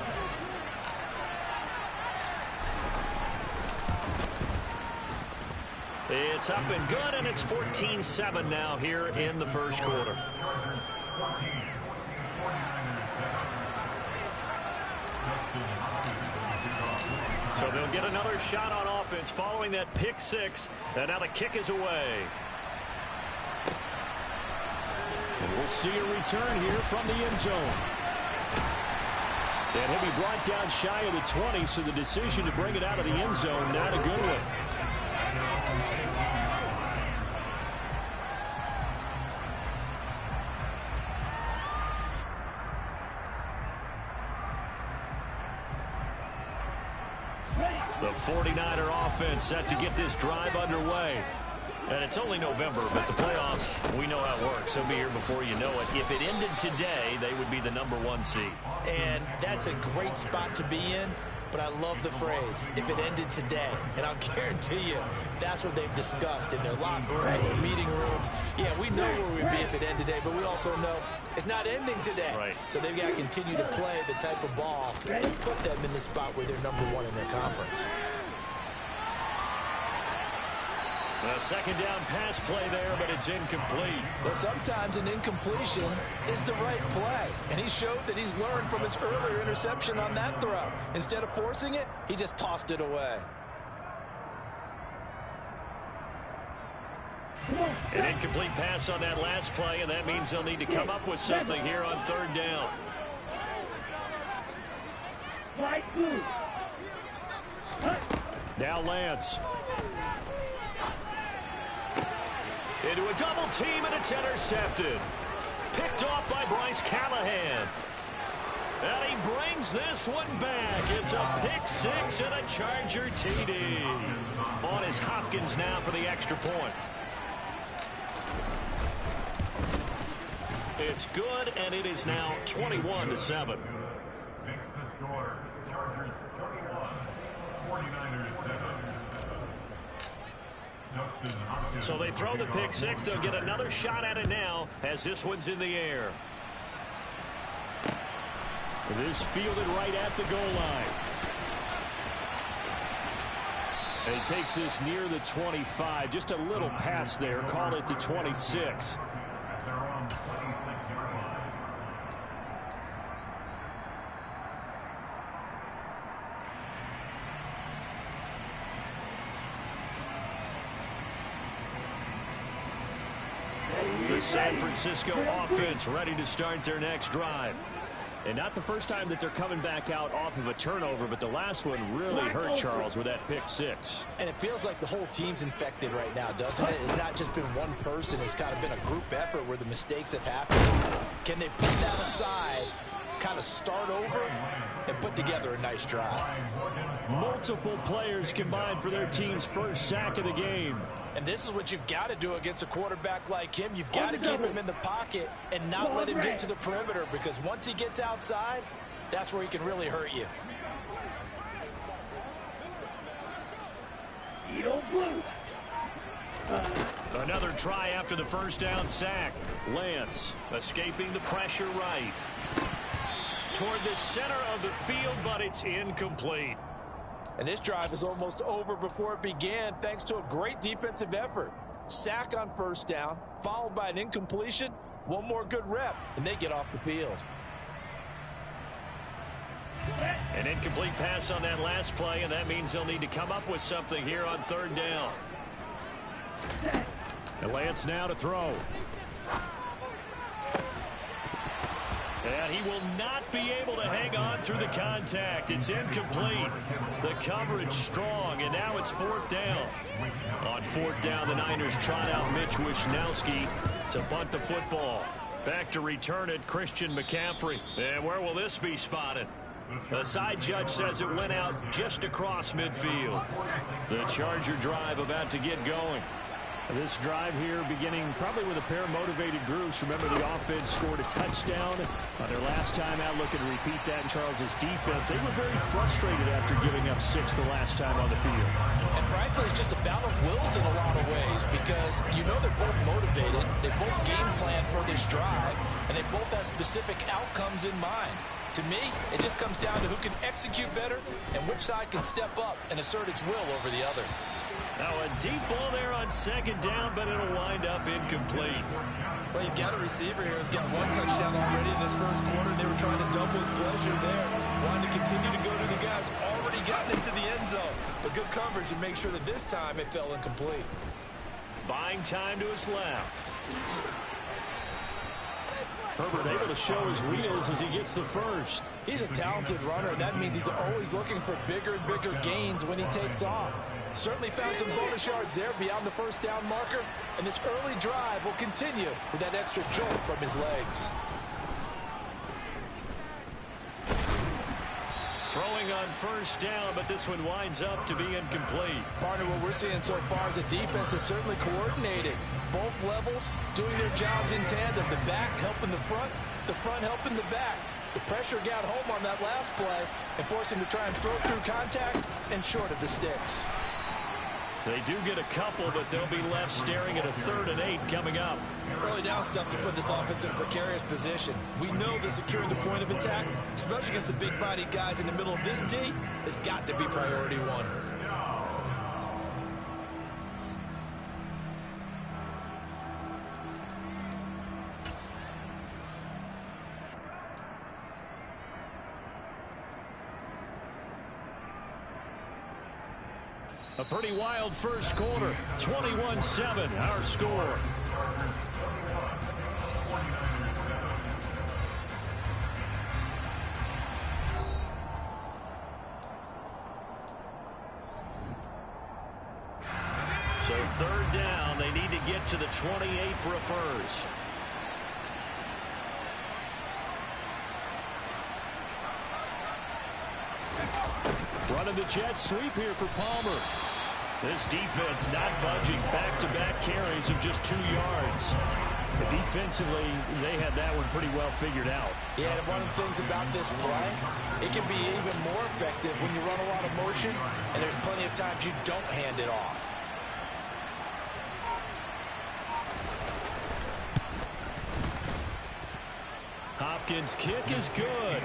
It's up and good, and it's 14-7 now here in the first quarter. So they'll get another shot on offense following that pick 6, and now the kick is away. And we'll see a return here from the end zone. And he'll be brought down shy of the 20, so the decision to bring it out of the end zone, not a good one. The 49er offense set to get this drive underway. And it's only November, but the playoffs, we know how it works. They'll be here before you know it. If it ended today, they would be the #1 seed. And that's a great spot to be in, but I love the phrase, if it ended today. And I'll guarantee you, that's what they've discussed in their locker room, in their meeting rooms. Yeah, we know where we'd be if it ended today, but we also know it's not ending today. Right. So they've got to continue to play the type of ball and put them in the spot where they're #1 in their conference. A second down pass play there, but it's incomplete. Well, sometimes an incompletion is the right play. And he showed that he's learned from his earlier interception on that throw. Instead of forcing it, he just tossed it away. An incomplete pass on that last play, and that means they'll need to come up with something here on 3rd down. Now Lance. Into a double team, and it's intercepted. Picked off by Bryce Callahan. And he brings this one back. It's a pick 6 and a Charger TD. On is Hopkins now for the extra point. It's good, and it is now 21-7. Makes the score. Chargers 21, 49ers 7. So they throw the pick 6. They'll get another shot at it now as this one's in the air. This fielded right at the goal line. And he takes this near the 25. Just a little pass there. Call it the 26. The San Francisco offense ready to start their next drive. And not the first time that they're coming back out off of a turnover, but the last one really hurt Charles with that pick 6. And it feels like the whole team's infected right now, doesn't it? It's not just been one person. It's kind of been a group effort where the mistakes have happened. Can they put that aside, kind of start over, and put together a nice drive? Multiple players combined for their team's first sack of the game. And this is what you've got to do against a quarterback like him. You've got to keep him in the pocket and not let him get to the perimeter, because once he gets outside, that's where he can really hurt you. Another try after the first down sack. Lance escaping the pressure right. Toward the center of the field, but it's incomplete. And this drive is almost over before it began, thanks to a great defensive effort. Sack on first down, followed by an incompletion. One more good rep, and they get off the field. An incomplete pass on that last play, and that means they'll need to come up with something here on 3rd down. And Lance now to throw. And he will not be able to hang on through the contact. It's incomplete. The coverage strong, and now it's 4th down. On 4th down, the Niners trot out Mitch Wishnowski to punt the football. Back to return it, Christian McCaffrey. And where will this be spotted? The side judge says it went out just across midfield. The Charger drive about to get going. This drive here beginning probably with a pair of motivated groups. Remember, the offense scored a touchdown on their last time out. Looking to repeat that in Charles's defense. They were very frustrated after giving up 6 the last time on the field. And frankly, it's just a battle of wills in a lot of ways because you know they're both motivated. They both game plan for this drive, and they both have specific outcomes in mind. To me, it just comes down to who can execute better and which side can step up and assert its will over the other. Now a deep ball there on 2nd down, but it'll wind up incomplete. Well, you've got a receiver here who's got 1 touchdown already in this first quarter. They were trying to double his pleasure there. Wanted to continue to go to the guys already gotten into the end zone. But good coverage to make sure that this time it fell incomplete. Buying time to his left. Herbert able to show his wheels as he gets the first. He's a talented runner, and that means he's always looking for bigger and bigger gains when he takes off. Certainly found some bonus yards there beyond the 1st down marker, and this early drive will continue with that extra jolt from his legs. Throwing on 1st down, but this one winds up to be incomplete. Partner, what we're seeing so far is the defense is certainly coordinated. Both levels doing their jobs in tandem. The back helping the front helping the back. The pressure got home on that last play and forced him to try and throw through contact and short of the sticks. They do get a couple, but they'll be left staring at a 3rd and 8 coming up. Early down stuff to put this offense in a precarious position. We know that securing the point of attack, especially against the big-bodied guys in the middle of this D, has got to be priority 1. A pretty wild first quarter. 21-7, our score. So 3rd down, they need to get to the 28 for a first. Running the jet sweep here for Palmer. This defense not budging. Back-to-back carries of just 2 yards. But defensively, they had that one pretty well figured out. Yeah, and one of the things about this play, it can be even more effective when you run a lot of motion, and there's plenty of times you don't hand it off. Hopkins' kick is good.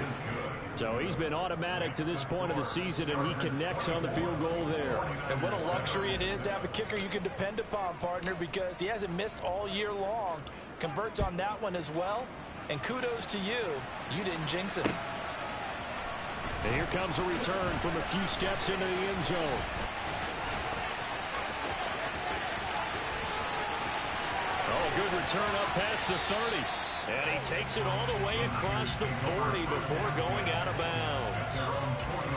So he's been automatic to this point of the season, and he connects on the field goal there. And what a luxury it is to have a kicker you can depend upon, partner, because he hasn't missed all year long. Converts on that one as well. And kudos to you. You didn't jinx him. And here comes a return from a few steps into the end zone. Oh, good return up past the 30. And he takes it all the way across the 40 before going out of bounds.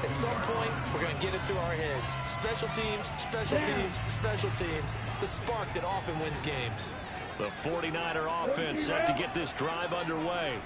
At some point, we're going to get it through our heads. Special teams, special teams, special teams. The spark that often wins games. The 49er offense set to get this drive underway.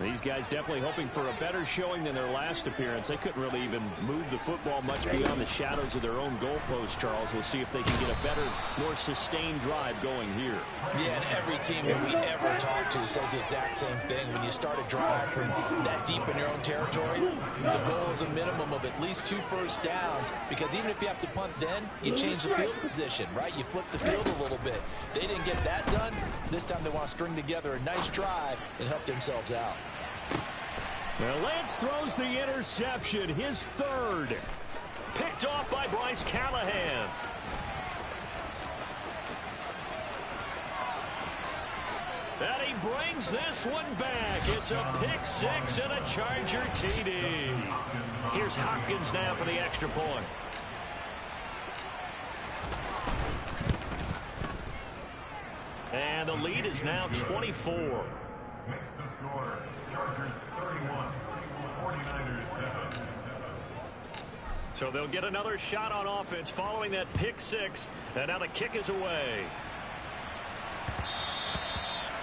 These guys definitely hoping for a better showing than their last appearance. They couldn't really even move the football much beyond the shadows of their own goalpost, Charles. We'll see if they can get a better, more sustained drive going here. Yeah, and every team that we ever talk to says the exact same thing. When you start a drive from that deep in your own territory, the goal is a minimum of at least 2 first downs, because even if you have to punt then, you change the field position, right? You flip the field a little bit. They didn't get that done. This time they want to string together a nice drive and help themselves out. Well, Lance throws the interception, his 3rd. Picked off by Bryce Callahan. And he brings this one back. It's a pick 6 and a Charger TD. Here's Hopkins now for the extra point. And the lead is now 24. Makes the score, Chargers 31, 49ers 7. So they'll get another shot on offense following that pick six. And now the kick is away.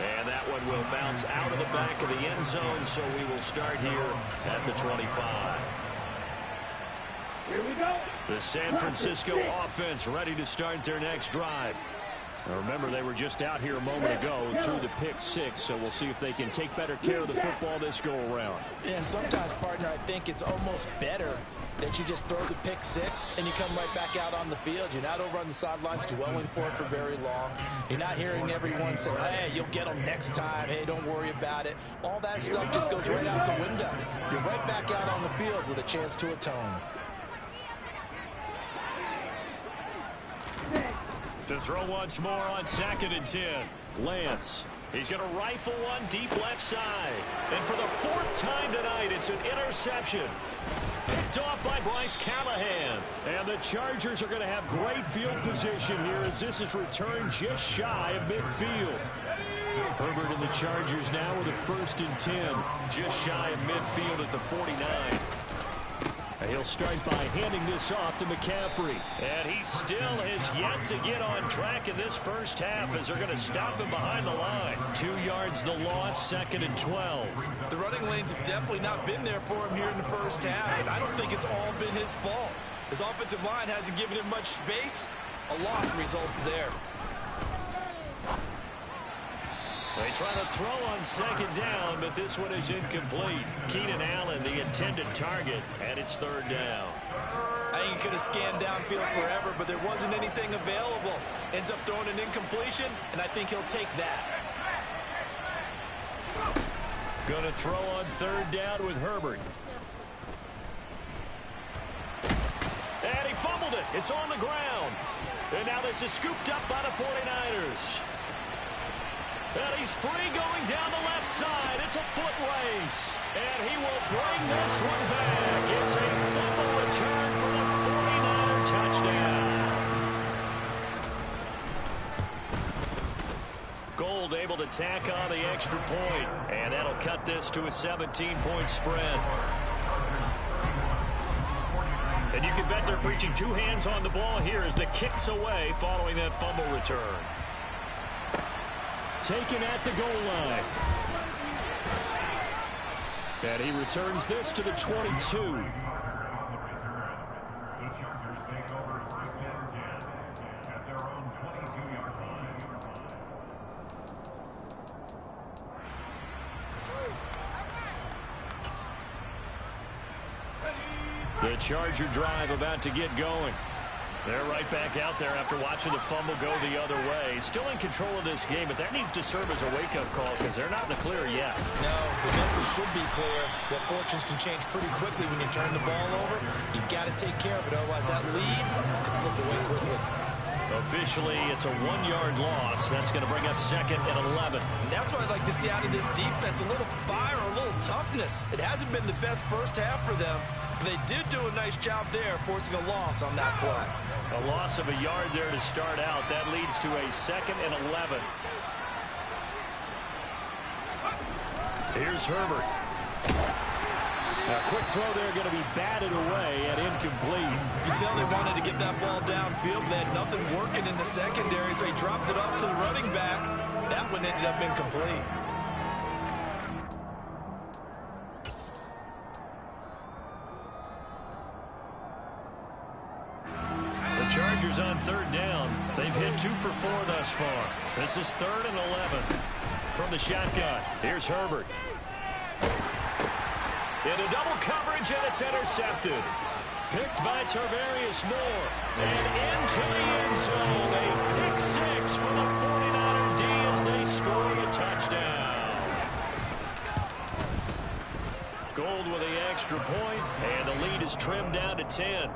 And that one will bounce out of the back of the end zone. So we will start here at the 25. Here we go. The San Francisco offense ready to start their next drive. Now remember, they were just out here a moment ago through the pick six, so we'll see if they can take better care of the football this go around. And sometimes, partner, I think it's almost better that you just throw the pick six and you come right back out on the field. You're not over on the sidelines dwelling for it for very long. You're not hearing everyone say, hey, you'll get them next time. Hey, don't worry about it. All that stuff just goes right out the window. You're right back out on the field with a chance to atone. To throw once more on 2nd and 10. Lance. He's going to rifle one deep left side. And for the 4th time tonight, it's an interception. Picked off by Bryce Callahan. And the Chargers are going to have great field position here as this is returned just shy of midfield. Herbert and the Chargers now with a 1st and 10. Just shy of midfield at the 49. And he'll start by handing this off to McCaffrey. And he still has yet to get on track in this first half as they're going to stop him behind the line. 2 yards the loss, 2nd and 12. The running lanes have definitely not been there for him here in the first half, and I don't think it's all been his fault. His offensive line hasn't given him much space. A loss results there. They try to throw on 2nd down, but this one is incomplete. Keenan Allen, the intended target, and it's 3rd down. I think he could have scanned downfield forever, but there wasn't anything available. Ends up throwing an incompletion, and I think he'll take that. Going to throw on 3rd down with Herbert. And he fumbled it. It's on the ground. And now this is scooped up by the 49ers. And he's free going down the left side. It's a foot race. And he will bring this one back. It's a fumble return for the 49er touchdown. Gold able to tack on the extra point. And that'll cut this to a 17-point spread. And you can bet they're preaching 2 hands on the ball here as the kick's away following that fumble return. Taken at the goal line. And he returns this to the 22. The Chargers take over 1st and 10 at their own 22-yard line. The Charger drive about to get going. They're right back out there after watching the fumble go the other way. Still in control of this game, but that needs to serve as a wake-up call because they're not in the clear yet. No, the message should be clear that fortunes can change pretty quickly when you turn the ball over. You've got to take care of it, otherwise that lead could slip away quickly. Officially, it's a 1-yard loss. That's going to bring up 2nd and 11. And that's what I'd like to see out of this defense, a little fire, a little toughness. It hasn't been the best first half for them, but they did do a nice job there forcing a loss on that play. A loss of a yard there to start out. That leads to a 2nd and 11. Here's Herbert. A quick throw there going to be batted away and incomplete. You can tell they wanted to get that ball downfield. They had nothing working in the secondary, so he dropped it off to the running back. That one ended up incomplete. The Chargers on 3rd down. They've hit 2 for 4 thus far. This is 3rd and 11 from the shotgun. Here's Herbert. Into double coverage, and it's intercepted. Picked by Tarvarius Moore. And into the end zone. A pick 6 for the 49er D as they score the touchdown. Gold with the extra point, and the lead is trimmed down to 10.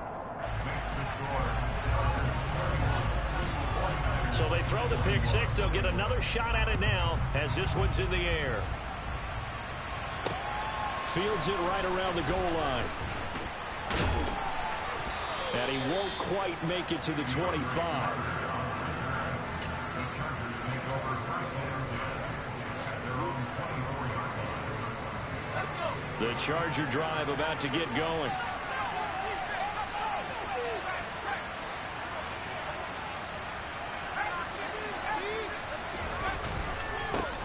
So they throw the pick 6. They'll get another shot at it now as this one's in the air. Fields it right around the goal line. And he won't quite make it to the 25. The Charger drive about to get going.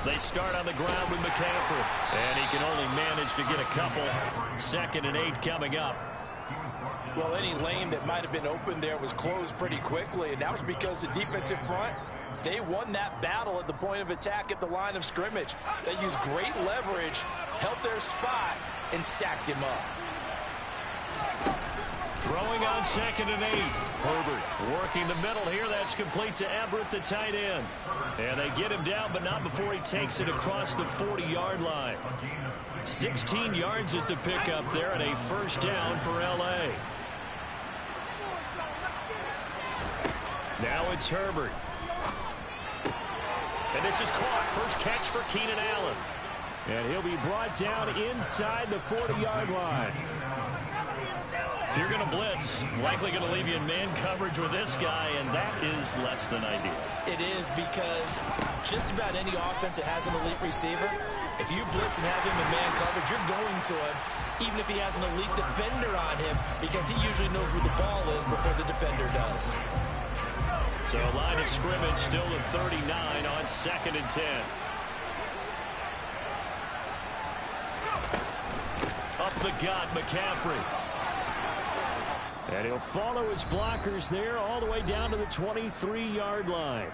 They start on the ground with McCaffrey, and he can only manage to get a couple. 2nd and 8 coming up. Well, any lane that might have been open there was closed pretty quickly, and that was because the defensive front, they won that battle at the point of attack at the line of scrimmage. They used great leverage, held their spot, and stacked him up. Throwing on 2nd and 8. Herbert working the middle here. That's complete to Everett, the tight end. And they get him down, but not before he takes it across the 40-yard line. 16 yards is the pickup there, and a first down for L.A. Now it's Herbert. And this is caught. First catch for Keenan Allen. And he'll be brought down inside the 40-yard line. If you're going to blitz, likely going to leave you in man coverage with this guy, and that is less than ideal. It is, because just about any offense that has an elite receiver, if you blitz and have him in man coverage, you're going to him, even if he has an elite defender on him, because he usually knows where the ball is before the defender does. So line of scrimmage still at 39 on 2nd and 10. Up the gut, McCaffrey. And he'll follow his blockers there all the way down to the 23-yard line.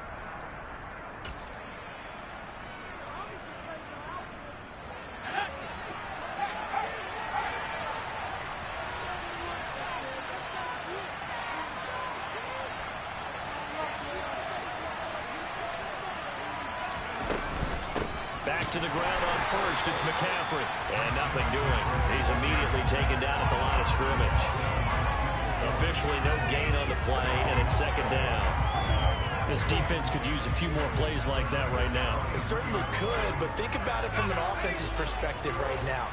Back to the ground on first. It's McCaffrey. And nothing doing. He's immediately taken down at the line of scrimmage. Officially no gain on the play, and it's 2nd down. This defense could use a few more plays like that right now. It certainly could, but think about it from an offense's perspective right now.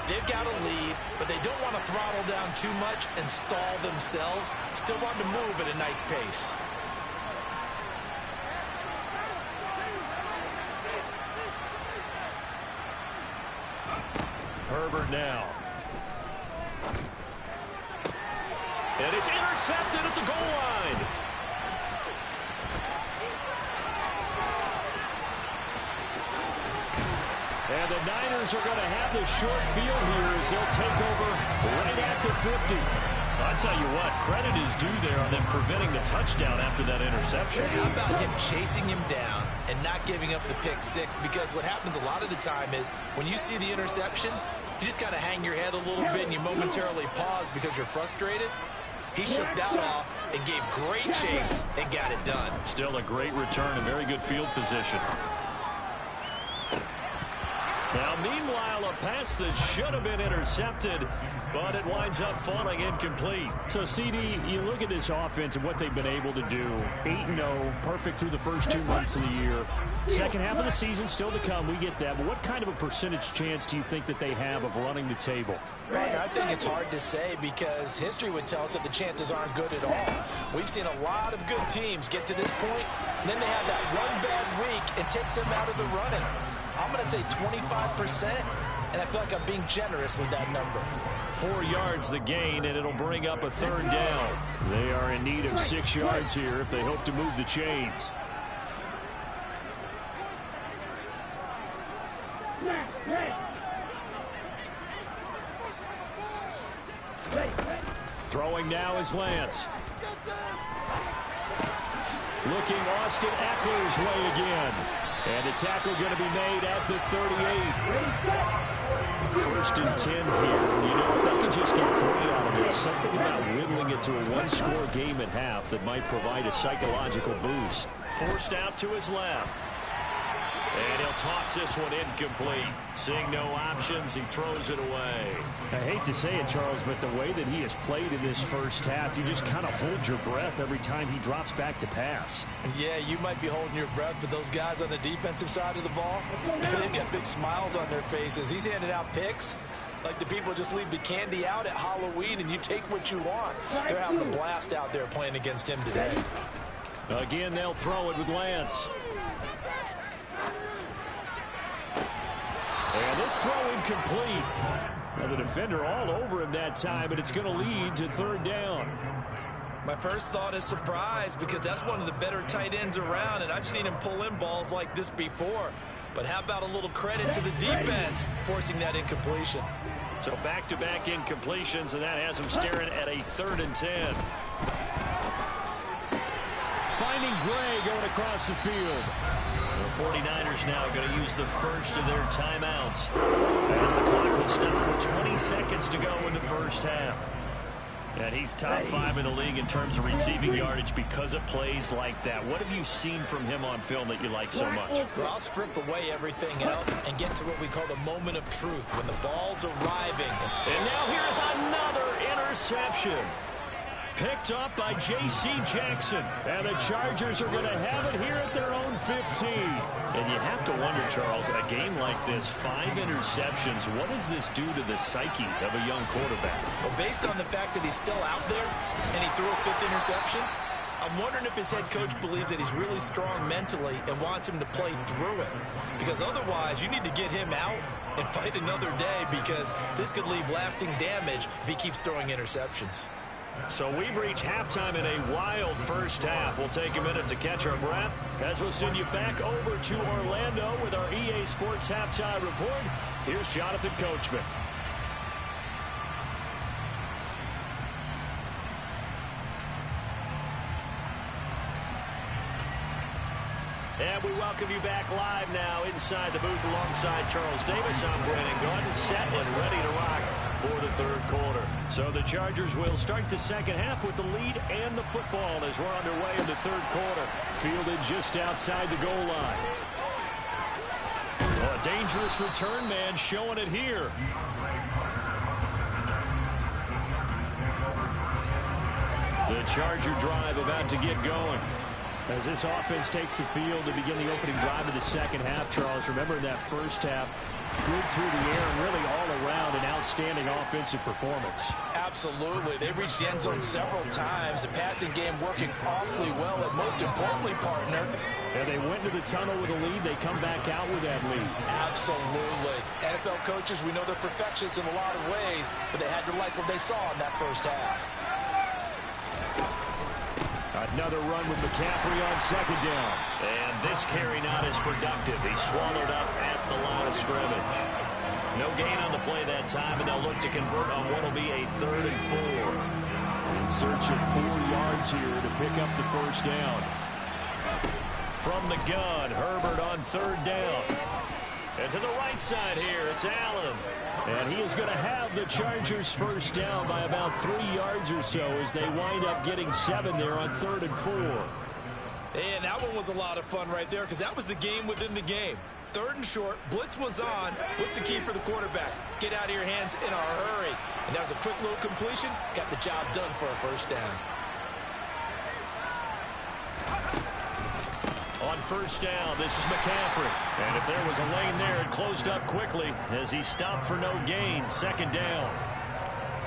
They've got a lead, but they don't want to throttle down too much and stall themselves. Still want to move at a nice pace. Herbert now. And it's intercepted at the goal line. And the Niners are going to have the short field here as they'll take over right at the 50. I'll tell you what, credit is due there on them preventing the touchdown after that interception. How about him chasing him down and not giving up the pick six? Because what happens a lot of the time is when you see the interception, you just kind of hang your head a little bit and you momentarily pause because you're frustrated. He shook that off and gave great chase and got it done. Still a great return, a very good field position. Now, meanwhile, a pass that should have been intercepted, but it winds up falling incomplete. So, CD, you look at this offense and what they've been able to do. 8-0, perfect through the first 2 months of the year. Second half of the season still to come, we get that. But what kind of a percentage chance do you think that they have of running the table? Partner, I think it's hard to say because history would tell us that the chances aren't good at all. We've seen a lot of good teams get to this point, and then they have that one bad week and takes them out of the running. I'm going to say 25%, and I feel like I'm being generous with that number. 4 yards the gain, and it'll bring up a third down. They are in need of 6 yards here if they hope to move the chains. Throwing now is Lance. Looking Austin Eckler's way again. And the tackle going to be made at the 38. 1st and 10 here. You know, if they can just get 3 out of this, something about whittling it to a one-score game at half that might provide a psychological boost. Forced out to his left. And he'll toss this one incomplete. Seeing no options, he throws it away. I hate to say it, Charles, but the way that he has played in this first half, you just kind of hold your breath every time he drops back to pass. Yeah, you might be holding your breath, but those guys on the defensive side of the ball, they've got big smiles on their faces. He's handing out picks like the people just leave the candy out at Halloween and you take what you want. They're having a blast out there playing against him today. Again, they'll throw it with Lance. And this throw incomplete. And the defender all over him that time, and it's going to lead to third down. My first thought is surprise, because that's one of the better tight ends around, and I've seen him pull in balls like this before. But how about a little credit to the defense forcing that incompletion? So back-to-back incompletions, and that has him staring at a 3rd and 10. Finding Gray going across the field. The 49ers now going to use the first of their timeouts as the clock will stop with 20 seconds to go in the first half. And he's top 5 in the league in terms of receiving yardage because of plays like that. What have you seen from him on film that you like so much? Well, I'll strip away everything else and get to what we call the moment of truth, when the ball's arriving. And now here's another interception. Picked up by J.C. Jackson. And the Chargers are going to have it here at their own 15. And you have to wonder, Charles, a game like this, 5 interceptions, what does this do to the psyche of a young quarterback? Well, based on the fact that he's still out there and he threw a 5th interception, I'm wondering if his head coach believes that he's really strong mentally and wants him to play through it. Because otherwise, you need to get him out and fight another day, because this could leave lasting damage if he keeps throwing interceptions. So we've reached halftime in a wild first half. We'll take a minute to catch our breath as we'll send you back over to Orlando with our EA Sports Halftime Report. Here's Jonathan Coachman. And we welcome you back live now inside the booth alongside Charles Davis. I'm Brandon Gordon, set and ready to rock for the third quarter. So the Chargers will start the second half with the lead and the football as we're underway in the third quarter. Fielded just outside the goal line. Oh, a dangerous return man showing it here. The Charger drive about to get going. As this offense takes the field to begin the opening drive of the second half, Charles, remember in that first half, good through the air and really all around an outstanding offensive performance. Absolutely. They reached the end zone several times. The passing game working awfully well, and most importantly, partner, and they went into the tunnel with a lead. They come back out with that lead. Absolutely. NFL coaches, we know they're perfectionists in a lot of ways, but they had to like what they saw in that first half. Another run with McCaffrey on second down. And this carry not as productive. He's swallowed up at the line of scrimmage. No gain on the play that time, and they'll look to convert on what will be a 3rd and 4. In search of 4 yards here to pick up the first down. From the gun, Herbert on 3rd down. And to the right side here, it's Allen. And he is going to have the Chargers first down by about 3 yards or so as they wind up getting 7 there on 3rd and 4. And that one was a lot of fun right there, because that was the game within the game. 3rd and short, blitz was on. What's the key for the quarterback? Get out of your hands in a hurry. And that was a quick little completion. Got the job done for a first down. On first down, this is McCaffrey. And if there was a lane there, it closed up quickly as he stopped for no gain. 2nd down.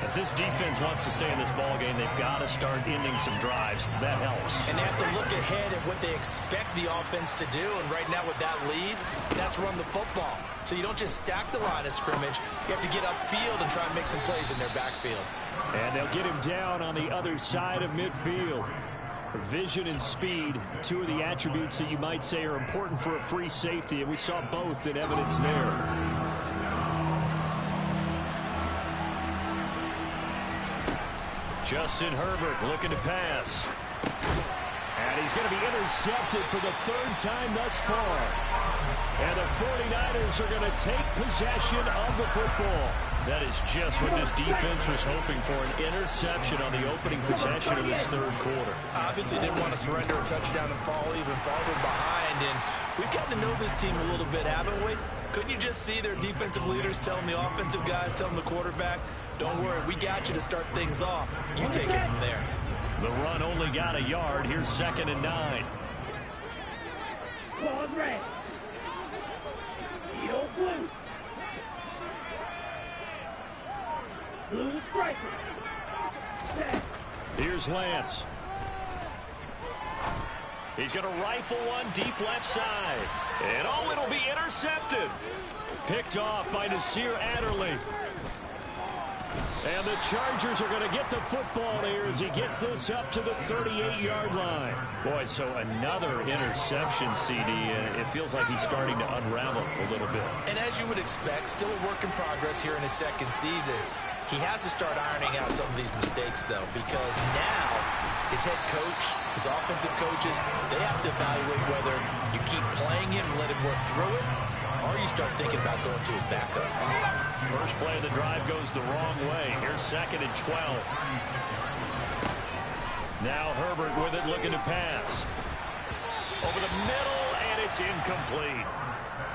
If this defense wants to stay in this ballgame, they've got to start ending some drives. That helps. And they have to look ahead at what they expect the offense to do. And right now with that lead, that's run the football. So you don't just stack the line of scrimmage. You have to get upfield and try and make some plays in their backfield. And they'll get him down on the other side of midfield. Vision and speed, 2 of the attributes that you might say are important for a free safety, and we saw both in evidence there. Justin Herbert looking to pass. And he's going to be intercepted for the 3rd time thus far. And the 49ers are going to take possession of the football. That is just what this defense was hoping for, an interception on the opening possession of this 3rd quarter. Obviously didn't want to surrender a touchdown and fall even farther behind. And we've gotten to know this team a little bit, haven't we? Couldn't you just see their defensive leaders telling the offensive guys, telling the quarterback, don't worry, we got you to start things off. You take it from there. The run only got a yard. Here's 2nd and 9. Ball red. Yellow blue. Blue striker. Here's Lance. He's going to rifle one deep left side. And oh, it'll be intercepted. Picked off by Nasir Adderley. And the Chargers are going to get the football here as he gets this up to the 38-yard line. Boy, so another interception, CD. It feels like he's starting to unravel a little bit. And as you would expect, still a work in progress here in his second season. He has to start ironing out some of these mistakes, though, because now his head coach, his offensive coaches, they have to evaluate whether you keep playing him and let him work through it, or you start thinking about going to his backup. First play of the drive goes the wrong way. Here's 2nd and 12. Now Herbert with it, looking to pass. Over the middle, and it's incomplete.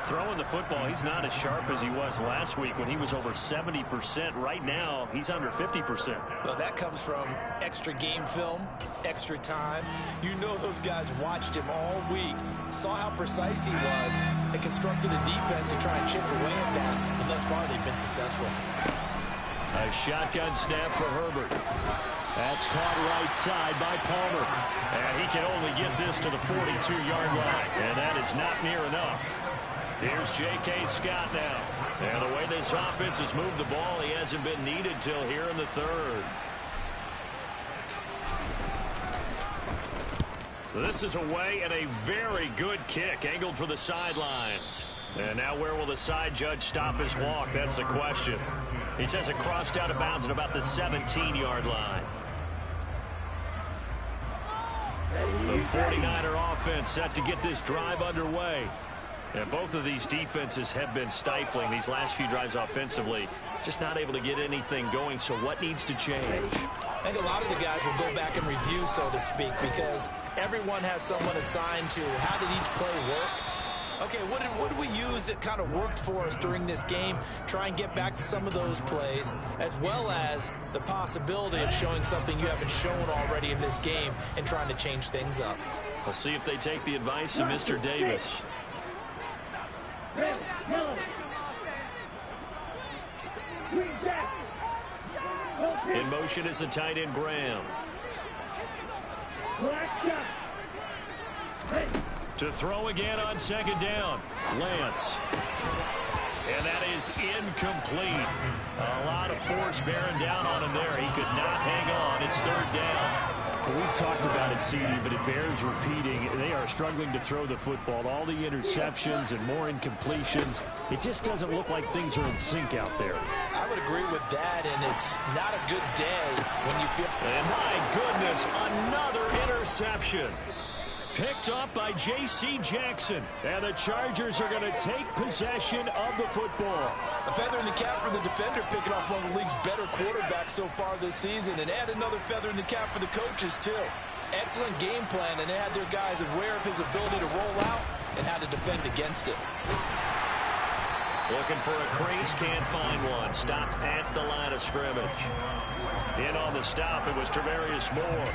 Throwing the football, he's not as sharp as he was last week when he was over 70%. Right now, he's under 50%. Well, that comes from extra game film, extra time. You know those guys watched him all week, saw how precise he was, and constructed a defense to try and chip away at that, and thus far they've been successful. A shotgun snap for Herbert. That's caught right side by Palmer. And he can only get this to the 42-yard line, and that is not near enough. Here's J.K. Scott now. And the way this offense has moved the ball, he hasn't been needed till here in the third. This is away and a very good kick, angled for the sidelines. And now where will the side judge stop his walk? That's the question. He says it crossed out of bounds at about the 17-yard line. The 49er offense set to get this drive underway. And both of these defenses have been stifling these last few drives offensively. Just not able to get anything going, so what needs to change? I think a lot of the guys will go back and review, so to speak, because everyone has someone assigned to how did each play work. Okay, what did we use that kind of worked for us during this game? Try and get back to some of those plays, as well as the possibility of showing something you haven't shown already in this game and trying to change things up. We'll see if they take the advice of Mr. Davis. In motion is the tight end Graham. To throw again on 2nd down. Lance. And that is incomplete. A lot of force bearing down on him there. He could not hang on. It's 3rd down. Well, we've talked about it, CD, but it bears repeating. They are struggling to throw the football. All the interceptions and more incompletions. It just doesn't look like things are in sync out there. I would agree with that, and it's not a good day when you feel... And my goodness, another interception. Picked up by J.C. Jackson. And the Chargers are going to take possession of the football. A feather in the cap for the defender, picking off one of the league's better quarterbacks so far this season. And add another feather in the cap for the coaches, too. Excellent game plan, and they had their guys aware of his ability to roll out and how to defend against it. Looking for a crease, can't find one. Stopped at the line of scrimmage. In on the stop, it was Travarius Moore.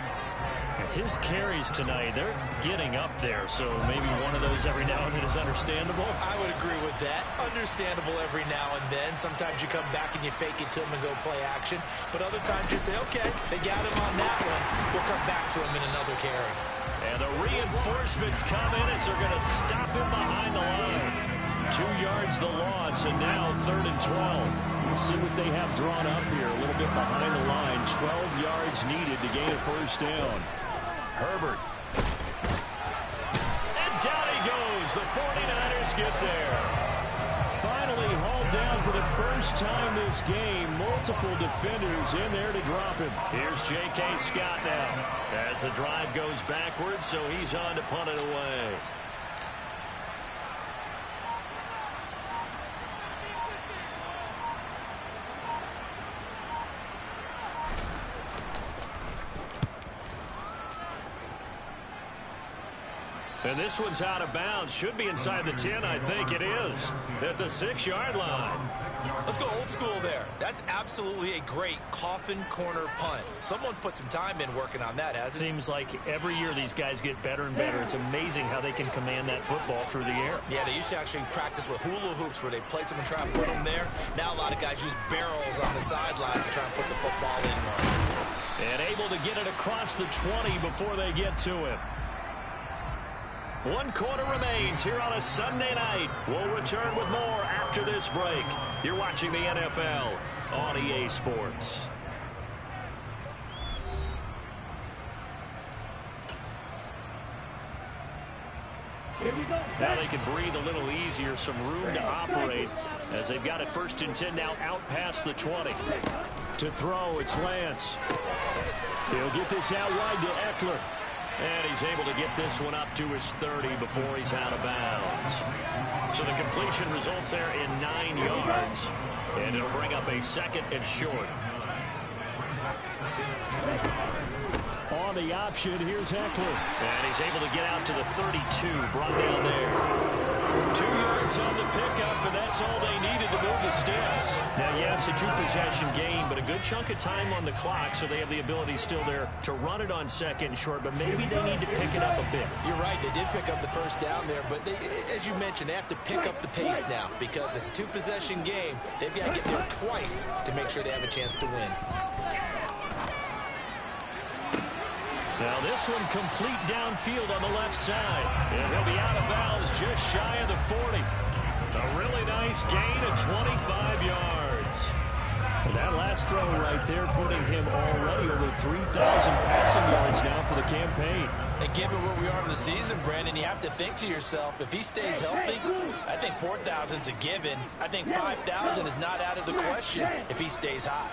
His carries tonight, they're getting up there, so maybe one of those every now and then is understandable. I would agree with that. Understandable every now and then. Sometimes you come back and you fake it to him and go play action. But other times you say, okay, they got him on that one. We'll come back to him in another carry. And the reinforcements come in as they're going to stop him behind the line. 2 yards the loss, and now 3rd and 12. We'll see what they have drawn up here. A little bit behind the line. 12 yards needed to gain a 1st down. Herbert. And down he goes. The 49ers get there. Finally hauled down for the first time this game. Multiple defenders in there to drop him. Here's J.K. Scott now. As the drive goes backwards, so he's on to punt it away. And this one's out of bounds. Should be inside the 10, I think it is. At the 6-yard line. Let's go old school there. That's absolutely a great coffin corner punt. Someone's put some time in working on that, hasn't it? Seems like every year these guys get better and better. It's amazing how they can command that football through the air. Yeah, they used to actually practice with hula hoops where they place them and try and put them there. Now a lot of guys use barrels on the sidelines to try and put the football in more. And able to get it across the 20 before they get to him. 1 quarter remains here on a Sunday night. We'll return with more after this break. You're watching the NFL on EA Sports. Now they can breathe a little easier, some room to operate as they've got it 1st and 10 now out past the 20. To throw, it's Lance. He'll get this out wide to Eckler. And he's able to get this one up to his 30 before he's out of bounds. So the completion results there in 9 yards. And it'll bring up a 2nd and short. On the option, here's Eckler. And he's able to get out to the 32, brought down there. 2 yards on the pickup, and that's all they needed to move the sticks. Now, yes, a 2-possession game, but a good chunk of time on the clock, so they have the ability still there to run it on 2nd and short, but maybe they need to pick it up a bit. You're right, they did pick up the 1st down there, but they, as you mentioned, they have to pick up the pace now because it's a 2-possession game. They've got to get there twice to make sure they have a chance to win. Now this one complete downfield on the left side. And he'll be out of bounds just shy of the 40. A really nice gain of 25 yards. And that last throw right there putting him already over 3,000 passing yards now for the campaign. And given where we are in the season, Brandon, you have to think to yourself, if he stays healthy, I think 4,000's a given. I think 5,000 is not out of the question if he stays hot.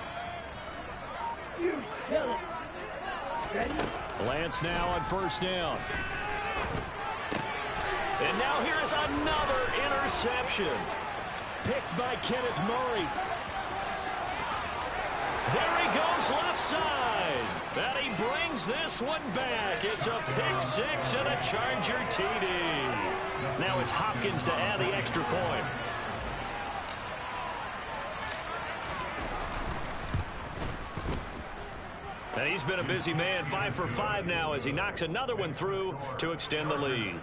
Lance now on 1st down. And now here's another interception. Picked by Kenneth Murray. There he goes left side. And he brings this one back. It's a pick 6 and a Charger TD. Now it's Hopkins to add the extra point. And he's been a busy man, 5 for 5 now as he knocks another one through to extend the lead.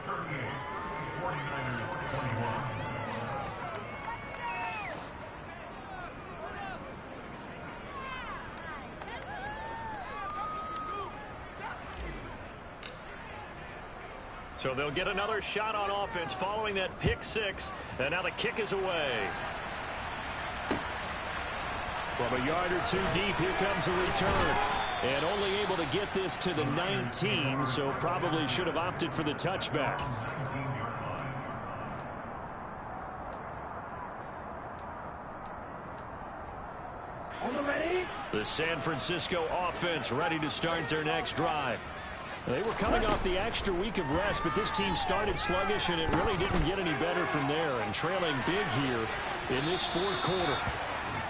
So they'll get another shot on offense following that pick 6, and now the kick is away. From a yard or 2 deep, here comes the return. And only able to get this to the 19, so probably should have opted for the touchback. The San Francisco offense ready to start their next drive. They were coming off the extra week of rest, but this team started sluggish, and it really didn't get any better from there, and trailing big here in this 4th quarter.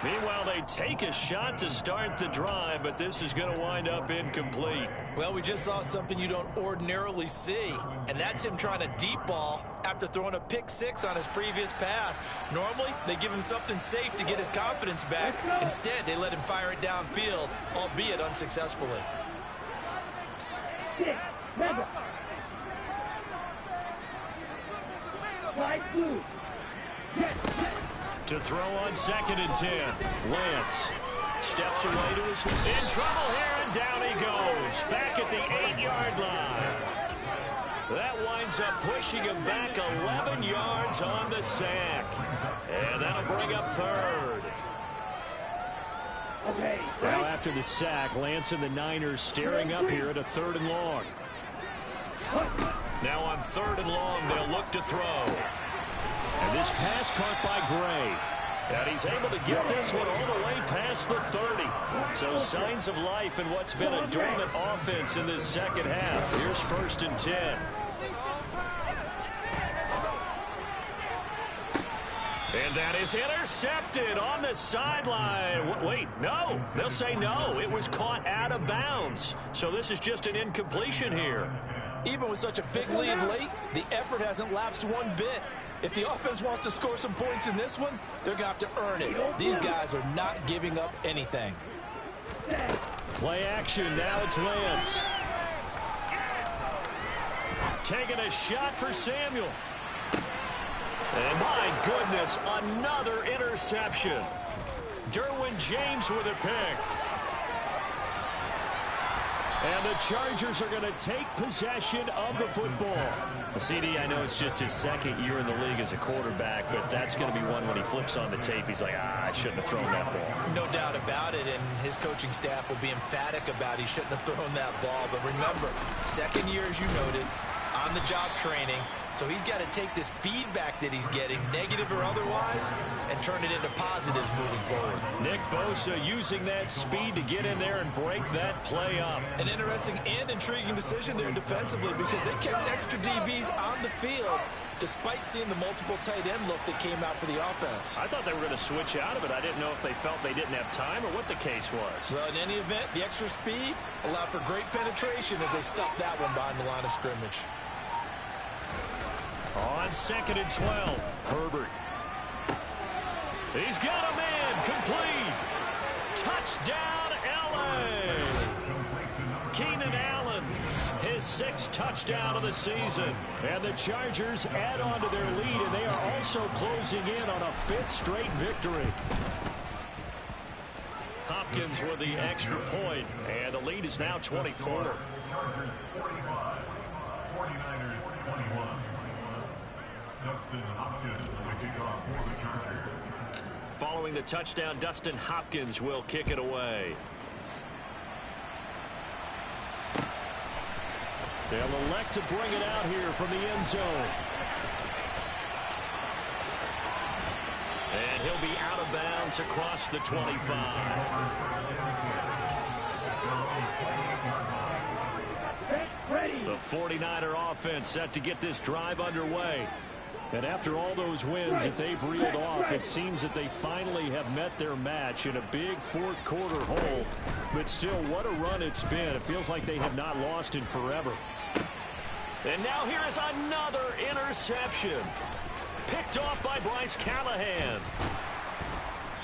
Meanwhile, they take a shot to start the drive, but this is going to wind up incomplete. Well, we just saw something you don't ordinarily see, and that's him trying to deep ball after throwing a pick 6 on his previous pass. Normally, they give him something safe to get his confidence back. Instead, they let him fire it downfield, albeit unsuccessfully. To throw on 2nd and 10. Lance steps away to his... In trouble here, and down he goes. Back at the 8-yard line. That winds up pushing him back 11 yards on the sack. And that'll bring up 3rd. Now after the sack, Lance and the Niners staring up here at a 3rd and long. Now on 3rd and long, they'll look to throw. And this pass caught by Gray. And he's able to get this one all the way past the 30. So signs of life in what's been a dormant offense in this second half. Here's 1st and 10. And that is intercepted on the sideline. Wait, no. They'll say no. It was caught out of bounds. So this is just an incompletion here. Even with such a big lead late, the effort hasn't lapsed one bit. If the offense wants to score some points in this one, they're going to have to earn it. These guys are not giving up anything. Play action. Now it's Lance. Taking a shot for Samuel. And my goodness, another interception. Derwin James with a pick. And the Chargers are going to take possession of the football. CD, I know it's just his second year in the league as a quarterback, but that's going to be one when he flips on the tape, he's like, I shouldn't have thrown that ball. No doubt about it, and his coaching staff will be emphatic about he shouldn't have thrown that ball. But remember, second year, as you noted, on-the-job training, so he's got to take this feedback that he's getting, negative or otherwise, and turn it into positives moving forward. Nick Bosa using that speed to get in there and break that play up. An interesting and intriguing decision there defensively because they kept extra DBs on the field despite seeing the multiple tight end look that came out for the offense. I thought they were going to switch out of it. I didn't know if they felt they didn't have time or what the case was. Well, in any event, the extra speed allowed for great penetration as they stuffed that one behind the line of scrimmage. On 2nd and 12, Herbert. He's got a man, complete. Touchdown, L.A. Keenan Allen, his 6th touchdown of the season. And the Chargers add on to their lead, and they are also closing in on a 5th straight victory. Hopkins with the extra point, and the lead is now 24. Chargers 45, 49ers 21. Dustin Hopkins will kick off for the Chargers. Following the touchdown, Dustin Hopkins will kick it away. They'll elect to bring it out here from the end zone. And he'll be out of bounds across the 25. The 49er offense set to get this drive underway. And after all those wins that they've reeled off, it seems that they finally have met their match in a big fourth quarter hole. But still, what a run it's been. It feels like they have not lost in forever. And now here is another interception. Picked off by Bryce Callahan.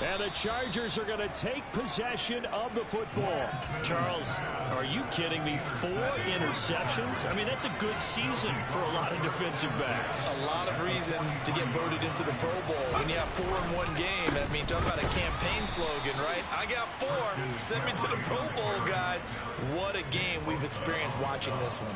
And the Chargers are going to take possession of the football. Charles, are you kidding me? 4 interceptions? I mean, that's a good season for a lot of defensive backs. A lot of reason to get voted into the Pro Bowl. When you have 4 in one game, I mean, talk about a campaign slogan, right? I got 4. Send me to the Pro Bowl, guys. What a game we've experienced watching this one.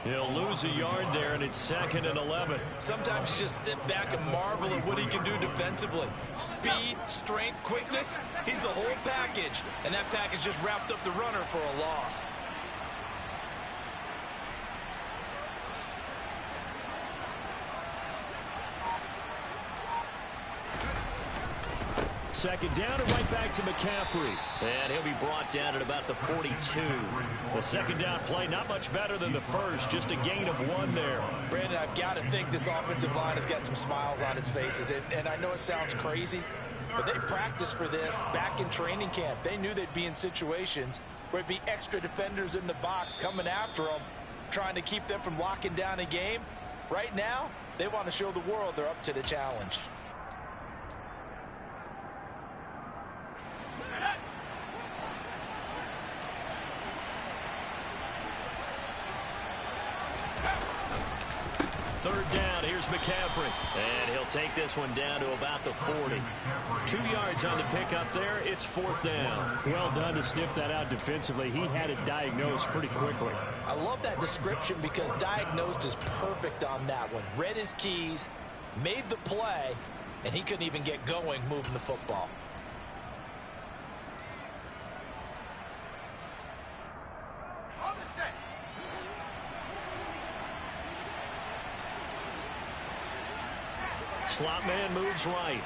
He'll lose a yard there, and it's 2nd and 11. Sometimes you just sit back and marvel at what he can do defensively. Speed, strength, quickness, he's the whole package. And that package just wrapped up the runner for a loss. Second down and right back to McCaffrey. And he'll be brought down at about the 42. The second down play not much better than the first. Just a gain of 1 there. Brandon, I've got to think this offensive line has got some smiles on its faces. And I know it sounds crazy, but they practiced for this back in training camp. They knew they'd be in situations where it'd be extra defenders in the box coming after them, trying to keep them from locking down a game. Right now, they want to show the world they're up to the challenge. Third down, here's McCaffrey. And he'll take this one down to about the 40. 2 yards on the pickup there. It's 4th down. Well done to sniff that out defensively. He had it diagnosed pretty quickly. I love that description because diagnosed is perfect on that one. Read his keys, made the play, and he couldn't even get going moving the football. Slot man moves right.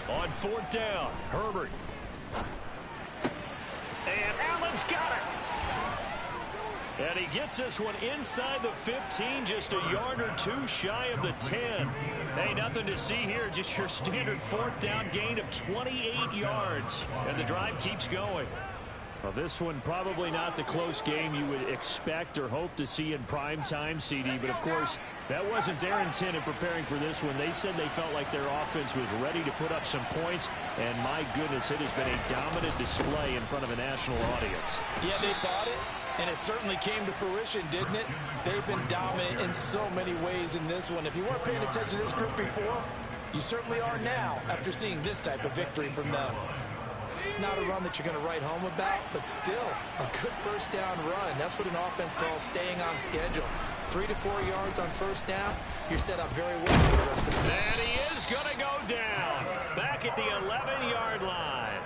On 4th down, Herbert. And Allen's got it. And he gets this one inside the 15, just a yard or 2 shy of the 10. Hey, nothing to see here, just your standard 4th down gain of 28 yards. And the drive keeps going. Well, this one probably not the close game you would expect or hope to see in prime time, CD. But, of course, that wasn't their intent in preparing for this one. They said they felt like their offense was ready to put up some points. And, my goodness, it has been a dominant display in front of a national audience. Yeah, they thought it, and it certainly came to fruition, didn't it? They've been dominant in so many ways in this one. If you weren't paying attention to this group before, you certainly are now after seeing this type of victory from them. Not a run that you're going to write home about, but still a good first down run. That's what an offense calls staying on schedule. 3 to 4 yards on first down, you're set up very well for the rest of the game. And he is going to go down back at the 11-yard line.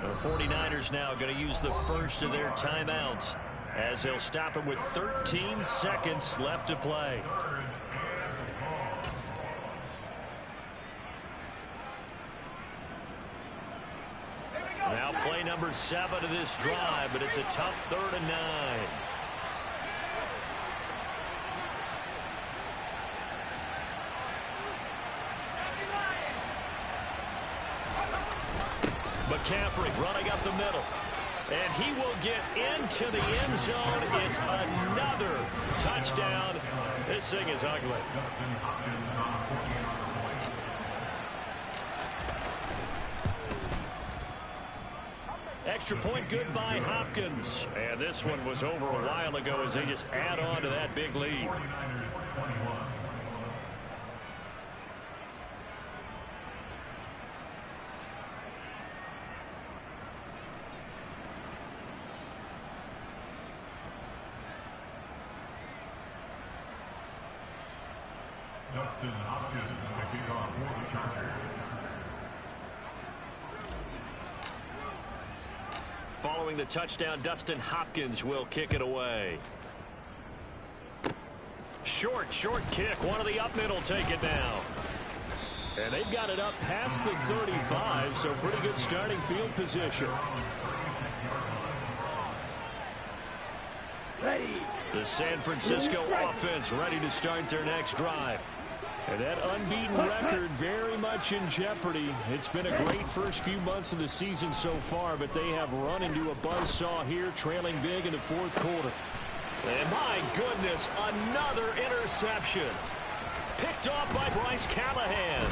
The 49ers now going to use the first of their timeouts as they'll stop him with 13 seconds left to play. Now play number 7 of this drive, but it's a tough 3rd and 9. McCaffrey running up the middle. And he will get into the end zone. It's another touchdown. This thing is ugly. Extra point good by Hopkins. And this one was over a while ago as they just add on to that big lead. Justin Hopkins to kick off for the Chargers. Following the touchdown, Dustin Hopkins will kick it away. Short kick. One of the up middle take it now. And they've got it up past the 35, so pretty good starting field position. Ready. The San Francisco offense ready to start their next drive. And that unbeaten record very much in jeopardy. It's been a great first few months of the season so far, but they have run into a buzzsaw here, trailing big in the 4th quarter. And my goodness, another interception. Picked off by Bryce Callahan.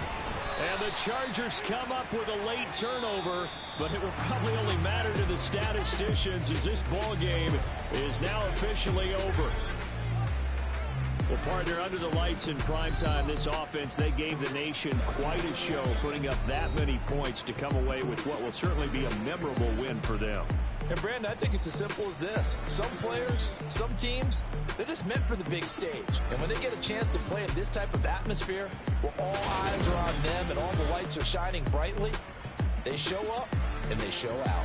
And the Chargers come up with a late turnover, but it will probably only matter to the statisticians as this ball game is now officially over. Well, partner, under the lights in primetime, this offense, they gave the nation quite a show, putting up that many points to come away with what will certainly be a memorable win for them. And, Brandon, I think it's as simple as this. Some players, some teams, they're just meant for the big stage. And when they get a chance to play in this type of atmosphere, where all eyes are on them and all the lights are shining brightly, they show up and they show out.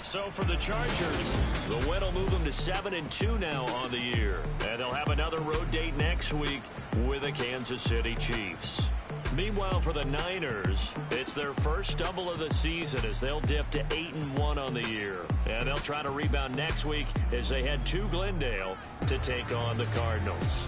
So for the Chargers, the win will move them to 7-2 now on the year. And they'll have another road date next week with the Kansas City Chiefs. Meanwhile, for the Niners, it's their first stumble of the season as they'll dip to 8-1 on the year. And they'll try to rebound next week as they head to Glendale to take on the Cardinals.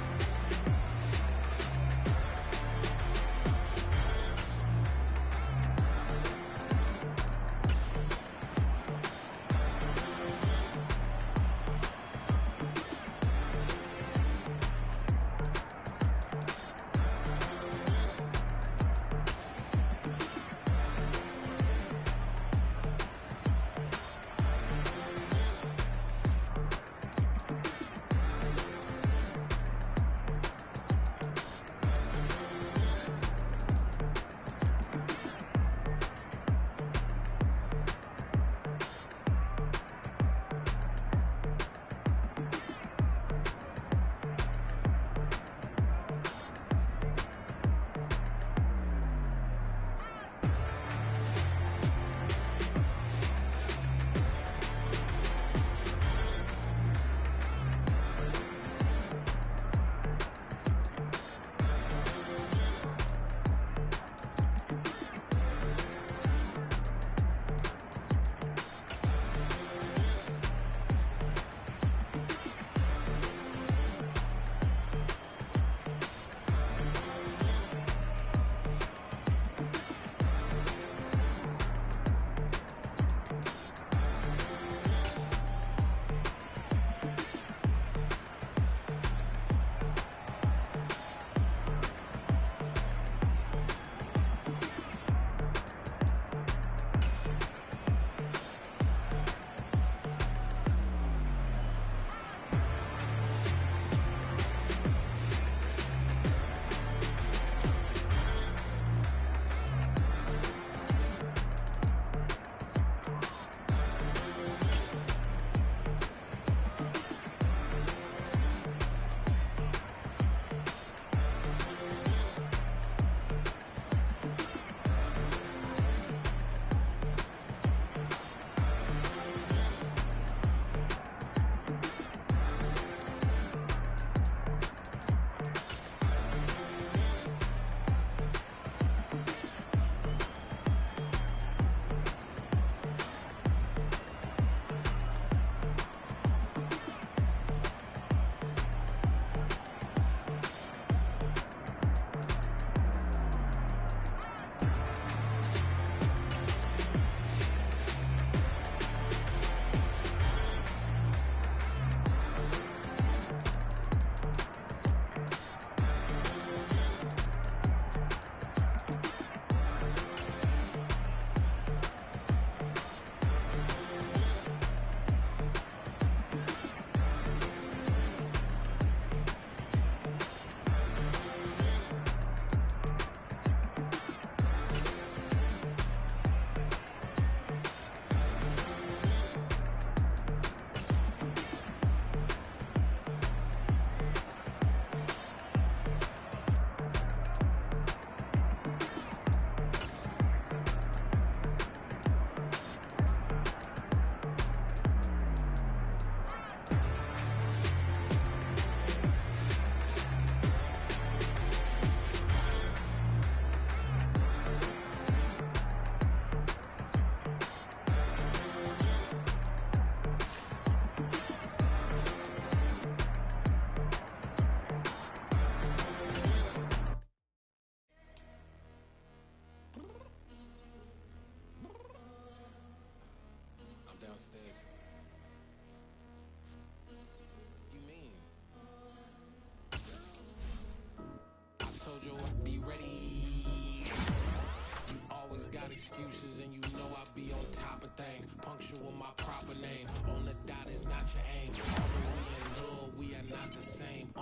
excuses, and you know I be on top of things. Punctual my proper name. On the dot is not your aim. Sorry, we in love, we are not the same.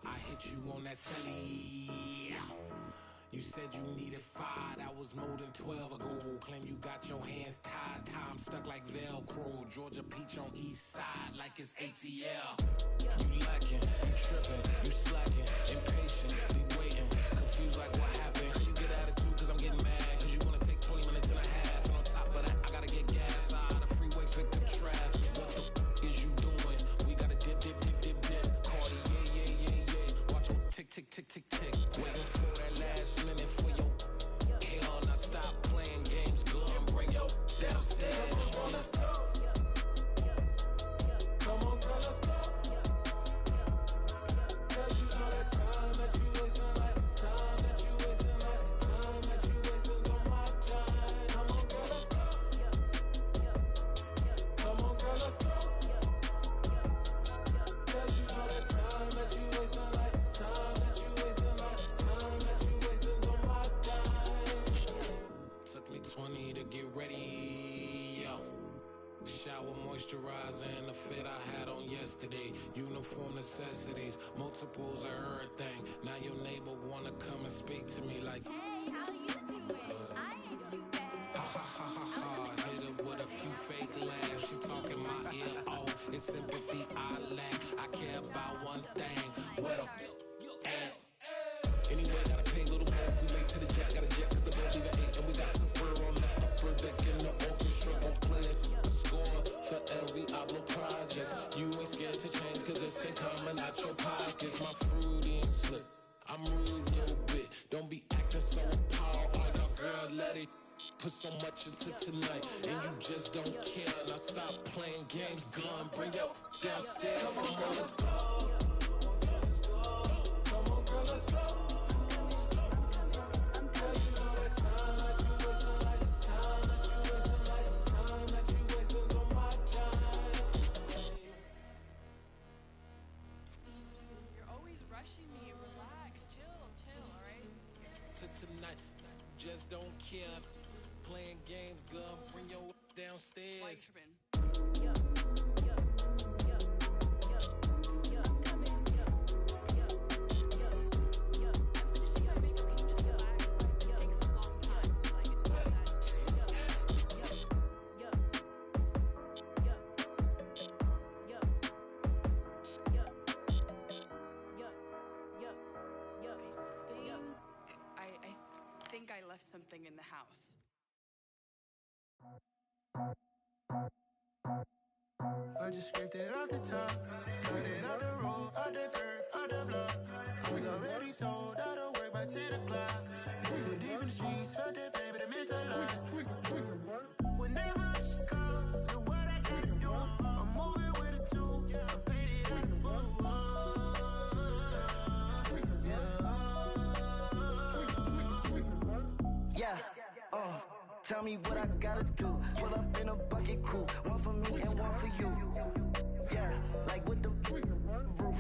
I hit you on that celly. You said you needed 5, that was more than 12 ago. Claim you got your hands tied, time stuck like Velcro. Georgia Peach on east side like it's ATL. You lacking, you tripping, you slacking, impatient, be waiting, confused like what happened. How you get attitude cause I'm getting mad, cause you wanna take 20 minutes and a half. And on top of that, I gotta get gas out of the freeway, picked up traffic. What the is you doing? We gotta dip, dip, dip, dip, dip. Cardi, yeah. Watch your tick, tick, tick, tick, tick. Waiting for that last minute for your hell. Now stop playing games, go and bring your downstairs. Come on, let's go. Come on, girl, let's go. Girl, you know that time that you wasting, like time that you wasting, like time that you wasting on my time. Come on, girl, let's go. Come on, girl, let's go. Girl, you know that time that you wasting, like time that you wasting, like time that you wasting on my time. Took me 20 to get ready, yo. Shower, moisturizer, and the fit I had on yesterday. Uniform necessities, multiples of everything. Now your neighbor wanna come and speak to me like, Hey, how you doing? I ain't too bad. ha ha ha ha ha. Hit her with a few fake laughs. She talking my ear off. It's sympathy I lack. I care about one thing. What a at. Anyway, gotta pay a little more. If we late to the jet, gotta jet cause the boat leave at 8. And we got some fur on the upper deck in the orchestra. Gon' play a score for every Ablo project. You ain't scared to change cause it's ain't coming out your pockets. My fruity and slip. I'm rude a little bit. Don't be acting so appalled. Oh, your girl, let it put so much into tonight. And you just don't care. Now stop playing games. Gun, bring your downstairs. Come on, girl, let's go. Come on, girl, let's go. Girl, you know that time that you wasting, like time that you wasting, like time that you wasting on my time. You're always rushing me. Relax, chill, alright? To tonight, just don't care. Playing games, girl, bring your downstairs. Why you tripping? I think I left something in the house. I just scraped it off the top, cut it out the road, out the curve, out the block. I was already sold, out of work by 10 o'clock. Too deep in the streets, felt that baby, the mental lie. Whenever she calls, do what I gotta do. I'm moving with a two, I paid it out the full. Yeah, tell me what I gotta do. Pull up in a bucket coupe, one for me and one for you. Yeah, like with the roof.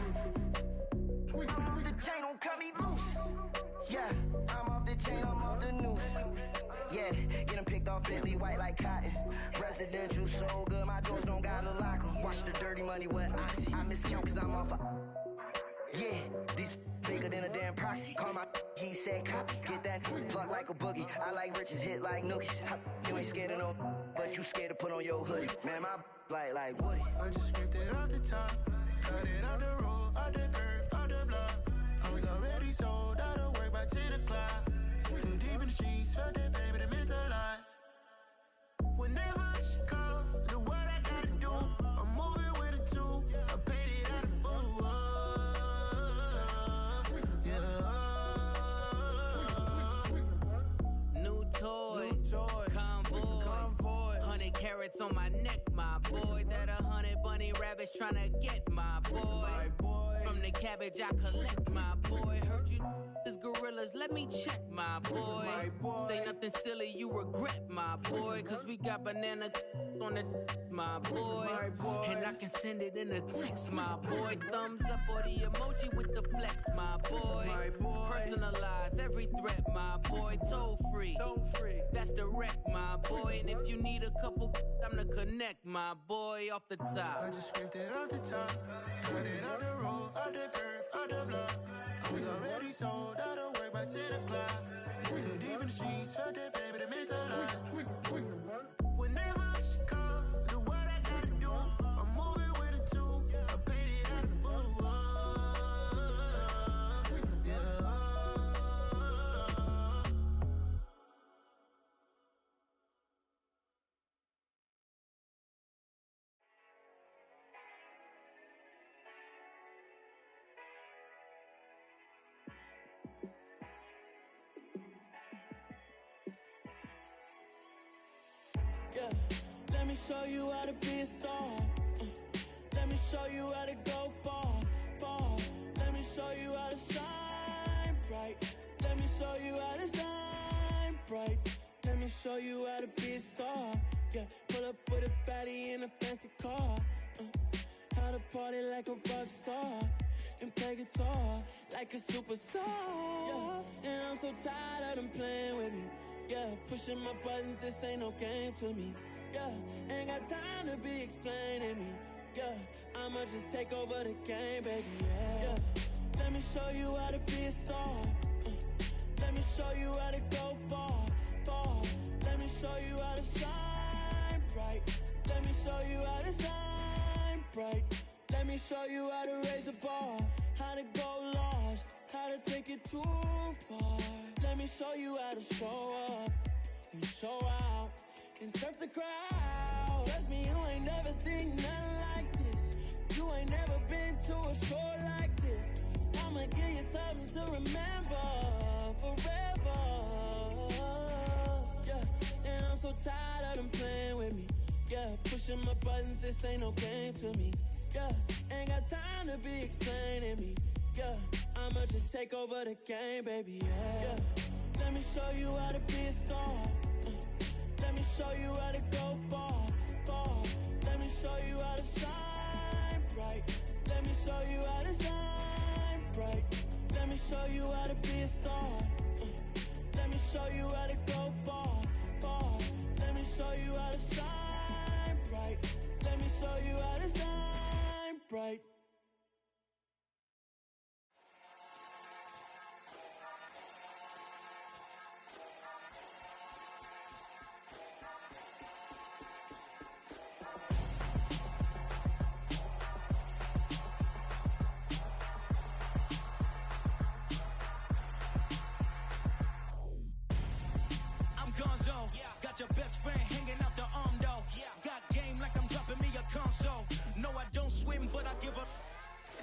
I'm off the chain, don't cut me loose. Yeah, I'm off the chain, I'm off the noose. Yeah, getting picked off Bentley white like cotton. Residential so good, my doors don't gotta lock 'em. Watch the dirty money with Oxy. I miscount cause I'm off a. Yeah, these bigger than a damn proxy. Call my he said copy. Get that plug like a boogie. I like riches, hit like nookies. You ain't scared of no, but you scared to put on your hoodie. Man, my like Woody. I just scraped it off the top, cut it out the road, out the curve, out the block. I was already sold, out of work by 10 o'clock. Too deep in the streets, felt that baby, the mental lie. Whenever she calls, do what I gotta do. I'm moving with a two, I paid it out of full. New toys, convoys, 100 carats on my neck, my boy. That 100 bunny rabbits tryna get my boy. From from the cabbage I collect, my boy. Heard you is gorillas, let me check, my boy. Say nothing silly, you regret, my boy. Cause we got banana on the my boy. And I can send it in a text, my boy. Thumbs up or the emoji with the flex, my boy. Personalize every threat, my boy. Toll free, that's direct, my boy. And if you need a couple, I'm the connect, my boy, off the top. I just scraped it off the top, cut it out the road, out the curve, out the block. I was already sold out of work by 10 o'clock. Too deep in the streets, felt that baby to make that lie. Whenever she calls, do what I gotta do. I'm moving with a two, I paid it out of full. Yeah. Yeah, let me show you how to be a star. Let me show you how to go far, far. Let me show you how to shine bright. Let me show you how to shine bright. Let me show you how to be a star. Yeah, pull up with a baddie in a fancy car. How to party like a rock star and play guitar like a superstar. Yeah, and I'm so tired of them playing with me. Yeah, pushing my buttons, this ain't no game to me. Yeah, ain't got time to be explaining me. Yeah, I'ma just take over the game, baby. Yeah, let me show you how to be a star. Let me show you how to go far, far. Let me show you how to shine bright. Let me show you how to shine bright. Let me show you how to raise a bar, how to go large, how to take it too far. Let me show you how to show up and show out and surf the crowd. Trust me, you ain't never seen nothing like this. You ain't never been to a show like this. I'ma give you something to remember forever. Yeah, and I'm so tired of them playing with me. Yeah, pushing my buttons, this ain't no game to me. Yeah, ain't got time to be explaining me. Yeah, I'ma just take over the game, baby. Yeah, let me show you how to be a star. Let me show you how to go far, far. Let me show you how to shine bright. Let me show you how to shine bright. Let me show you how to be a star. Let me show you how to go far, far. Let me show you how to shine bright. Let me show you how to shine bright. Got your best friend hanging out the arm though. Got game like I'm dropping me a console. No, I don't swim, but I give a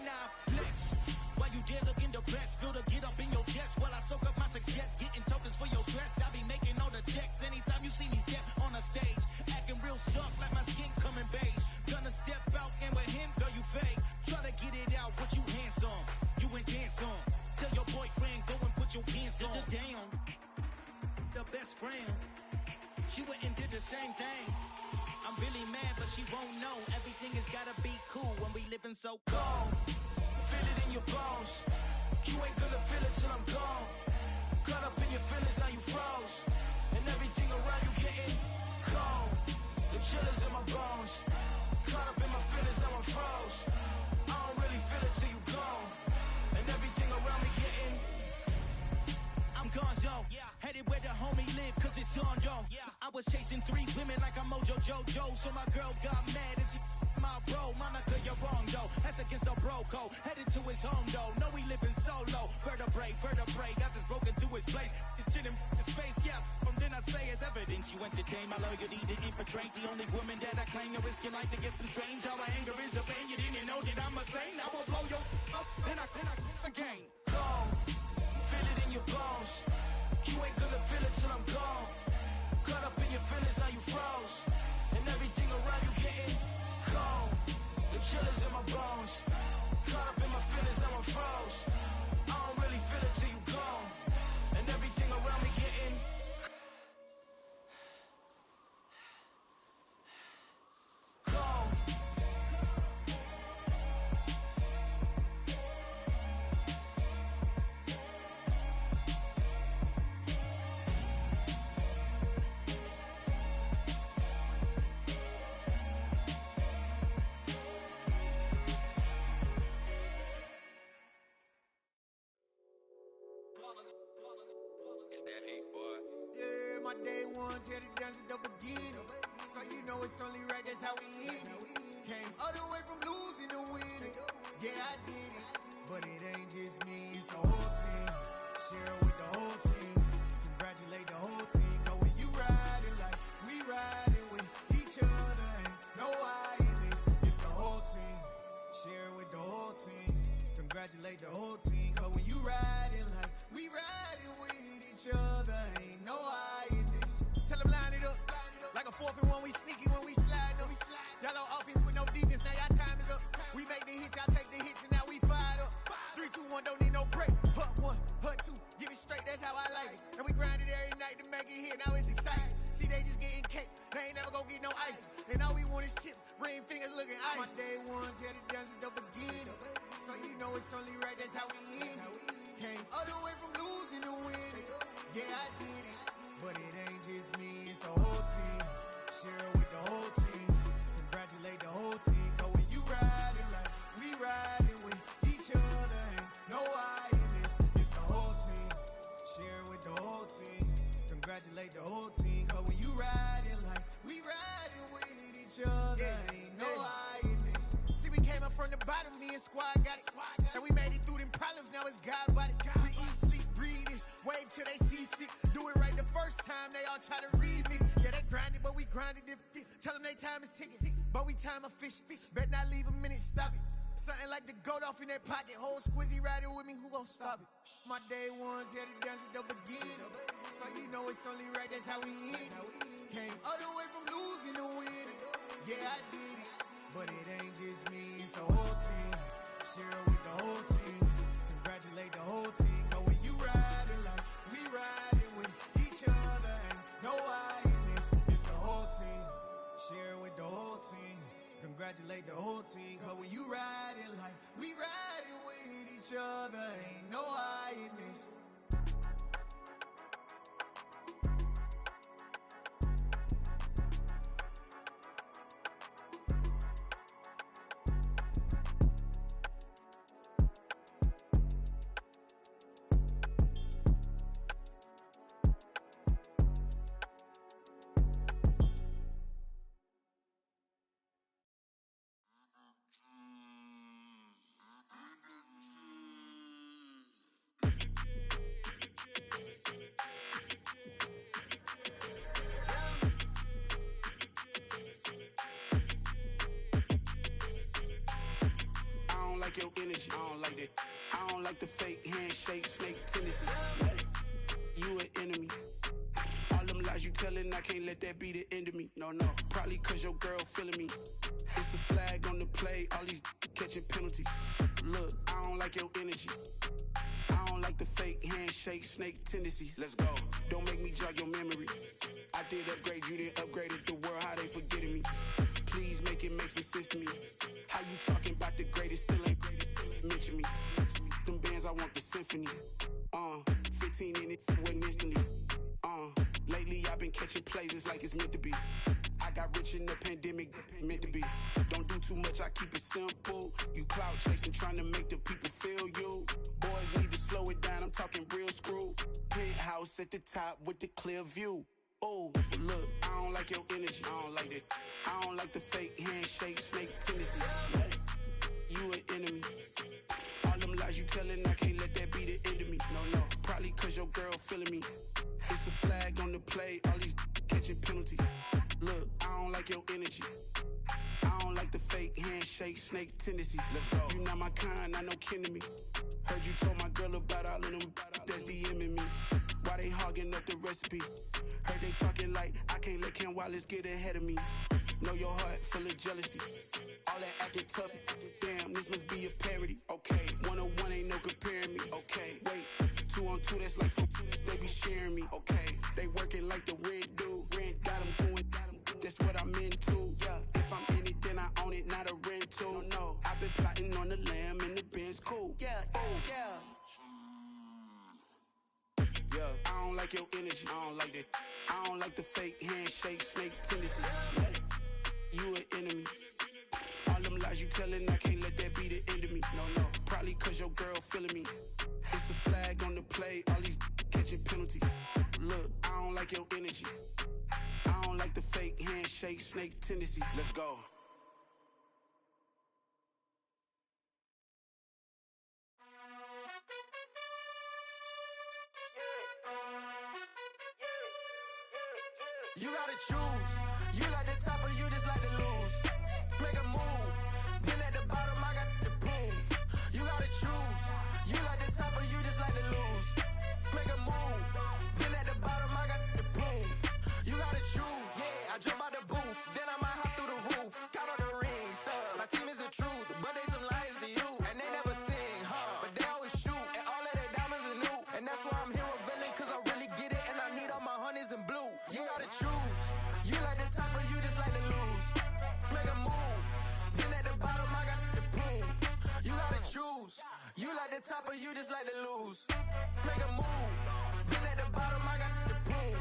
nah flex. While you there looking depressed, feel to get up in your chest while I soak up my success, getting tokens for your stress. I be making all the checks anytime you see me step on a stage, acting real soft like my skin coming beige. Gonna step out and with him, girl, you fake. Try to get it out, what you handsome, you ain't dance on. Tell your boyfriend go and put your pants on. Damn, the best friend. She went and did the same thing. I'm really mad, but she won't know. Everything has gotta be cool when we living so cold. Feel it in your bones. You ain't gonna feel it till I'm gone. Caught up in your feelings, now you froze. And everything around you getting cold. The chill is in my bones. Caught up in my feelings, now I'm froze. I don't really feel it till you gone. And everything around me getting I'm gonzo, headed where the homie live, cause it's on, yo. I was chasing 3 women like I'm Mojo Jojo, so my girl got mad and she my bro. Monica, you're wrong, though. That's against a bro code. Headed to his home, though. No, he living solo. Vertebrae, got this broken to his place. It's chilling his face, yeah. From then I say it's evidence you entertain my loyalty to infiltrate. The only woman that I claim to risk your life to get some strange. All my anger is a pain. You didn't know that I'm a saint. I will blow your up, then I again. Go. Feel it in your bones. You ain't gonna feel it till I'm gone. Caught up in your feelings, now you froze. And everything around you getting cold. The chill is in my bones. Caught up in my feelings, now That's that hate, boy. Yeah, my day ones here to dance at the beginning. So you know it's only right, that's how we end it. Came all the way from losing to winning. Yeah, I did it. But it ain't just me, it's the whole team. Share it with the whole team. Congratulate the whole team. Cause when you riding like we riding with each other, ain't no I in this. It's the whole team. Share it with the whole team. Congratulate the whole team. Cause when you riding like we riding with each other, ain't no I in this. Tell them line it up. Like a 4th and 1, we sneaky when we slide them. Y'all on offense with no defense, now y'all time is up. We make the hits, y'all take the hits, and now we fired up. 3, 2, 1, don't need no break. Hut 1, hut 2, give it straight, that's how I like it. And we grind it every night to make it hit, now it's exciting. See, they just getting cake, they ain't never gonna get no ice. And all we want is chips, ring fingers looking ice. My day ones here to dance at the beginning. So you know it's only right, that's how we end it. Came all the way from losing to winning. Yeah, I did it. But it ain't just me, it's the whole team. Share it with the whole team. Congratulate the whole team. Cause when you riding like we riding with each other, ain't no I in this. It's the whole team. Share it with the whole team. Congratulate the whole team. Cause when you riding like we riding with each other, ain't no I in this. See, we came up from the bottom, me and squad got it. And we made it through them problems, now it's God body. We eat, sleep, breathe this, wave till they see sick. Do it right the first time, they all try to remix. Yeah, they grinded, but we grinded different. Tell them they time is ticking, but we time efficient. Bet not leave a minute, stop it. Something like the goat off in their pocket. Whole squizzy riding with me, who gon' stop it? My day ones here to dance at the beginning. So you know it's only right, that's how we end it. Came all the way from losing to winning. Yeah, I did it. But it ain't just me, it's the whole team. Share it with the whole team. Congratulate the whole team. Cause when you riding like we riding with each other, ain't no I in this. It's the whole team. Share it with the whole team. Congratulate the whole team. Cause when you riding like we riding with each other, ain't no I in this. Like your energy, I don't like that. I don't like the fake handshake, snake tendency. You an enemy. All them lies you telling, I can't let that be the end of me. No, probably cause your girl feeling me. It's a flag on the play, all these catching penalties. Look, I don't like your energy. I don't like the fake handshake, snake tendency. Let's go. Don't make me jog your memory. I did upgrade, you didn't upgrade it. The world, how they forgetting me. Please make it make some sense to me. How you talking about the greatest, still ain't mention me. Them bands, I want the symphony. 15 in it, wasn't instantly. Lately I've been catching plays, it's like it's meant to be. I got rich in the pandemic, meant to be. Don't do too much, I keep it simple. You clout chasing, trying to make the people feel you. Boys need to slow it down, I'm talking real screw. Penthouse at the top with the clear view. Oh, look, I don't like your energy, I don't like that. I don't like the fake handshake, snake tendency. You an enemy. All them lies you telling, I can't let that be the end of me. No, probably cause your girl feeling me. It's a flag on the play, all these catching penalties. Look, I don't like your energy. I don't like the fake handshake, snake tendency. Let's go. You not my kind, I know kin to me. Heard you told my girl about all of them that's DMing me. Why they hogging up the recipe? Heard they talking like I can't let Ken Wallace get ahead of me. Know your heart full of jealousy. All that acting tough, damn, this must be a parody. Okay, 101 ain't no comparing me. Okay, wait, 2 on 2, that's like 4 they be sharing me. Okay, they working like the rent do. Rent got them going, that's what I'm into. Yeah, if I'm in it, then I own it, not a rental. No, I've been plotting on the lamb and the Benz cool. Yeah, yeah, I don't like your energy, I don't like that. I don't like the fake handshake, snake tendency. You an enemy. All them lies you telling, I can't let that be the end of me. No, probably cause your girl feeling me. It's a flag on the play, all these catching watching penalties. Look, I don't like your energy. I don't like the fake handshake, snake tendency. Let's go. You gotta choose. You like the top or you just like to lose. Make a move. Been at the bottom, I got the proof. You gotta choose. You like the top or you just like to lose. Make a move. Been at the bottom, I got the proof. You gotta choose. Yeah, I jump out the booth. Then I might hop through the roof. Got all the rings, stuff. My team is the truth, but they some liars to you. And they never sing, but they always shoot. And all of their diamonds are new. And that's why I'm here revealing, cause I really get it. And I need all my honeys in blue. You gotta choose. You like the top or you just like to lose. Make a move. Been at the bottom, I got the proof. You gotta choose. You like the top or you just like to lose. Make a move. Been at the bottom, I got the proof.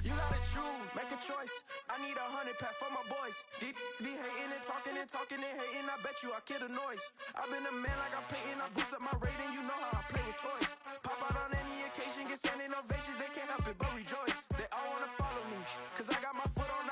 You gotta choose. Make a choice. I need 100 pack for my boys. Be hating and talking and hating. I bet you I kill the noise. I've been a man like I'm Peyton. I boost up my rating. You know how I play with toys. Pop out on any occasion, get standing ovations. They can't help it but rejoice. They all wanna follow me, cause I got my foot on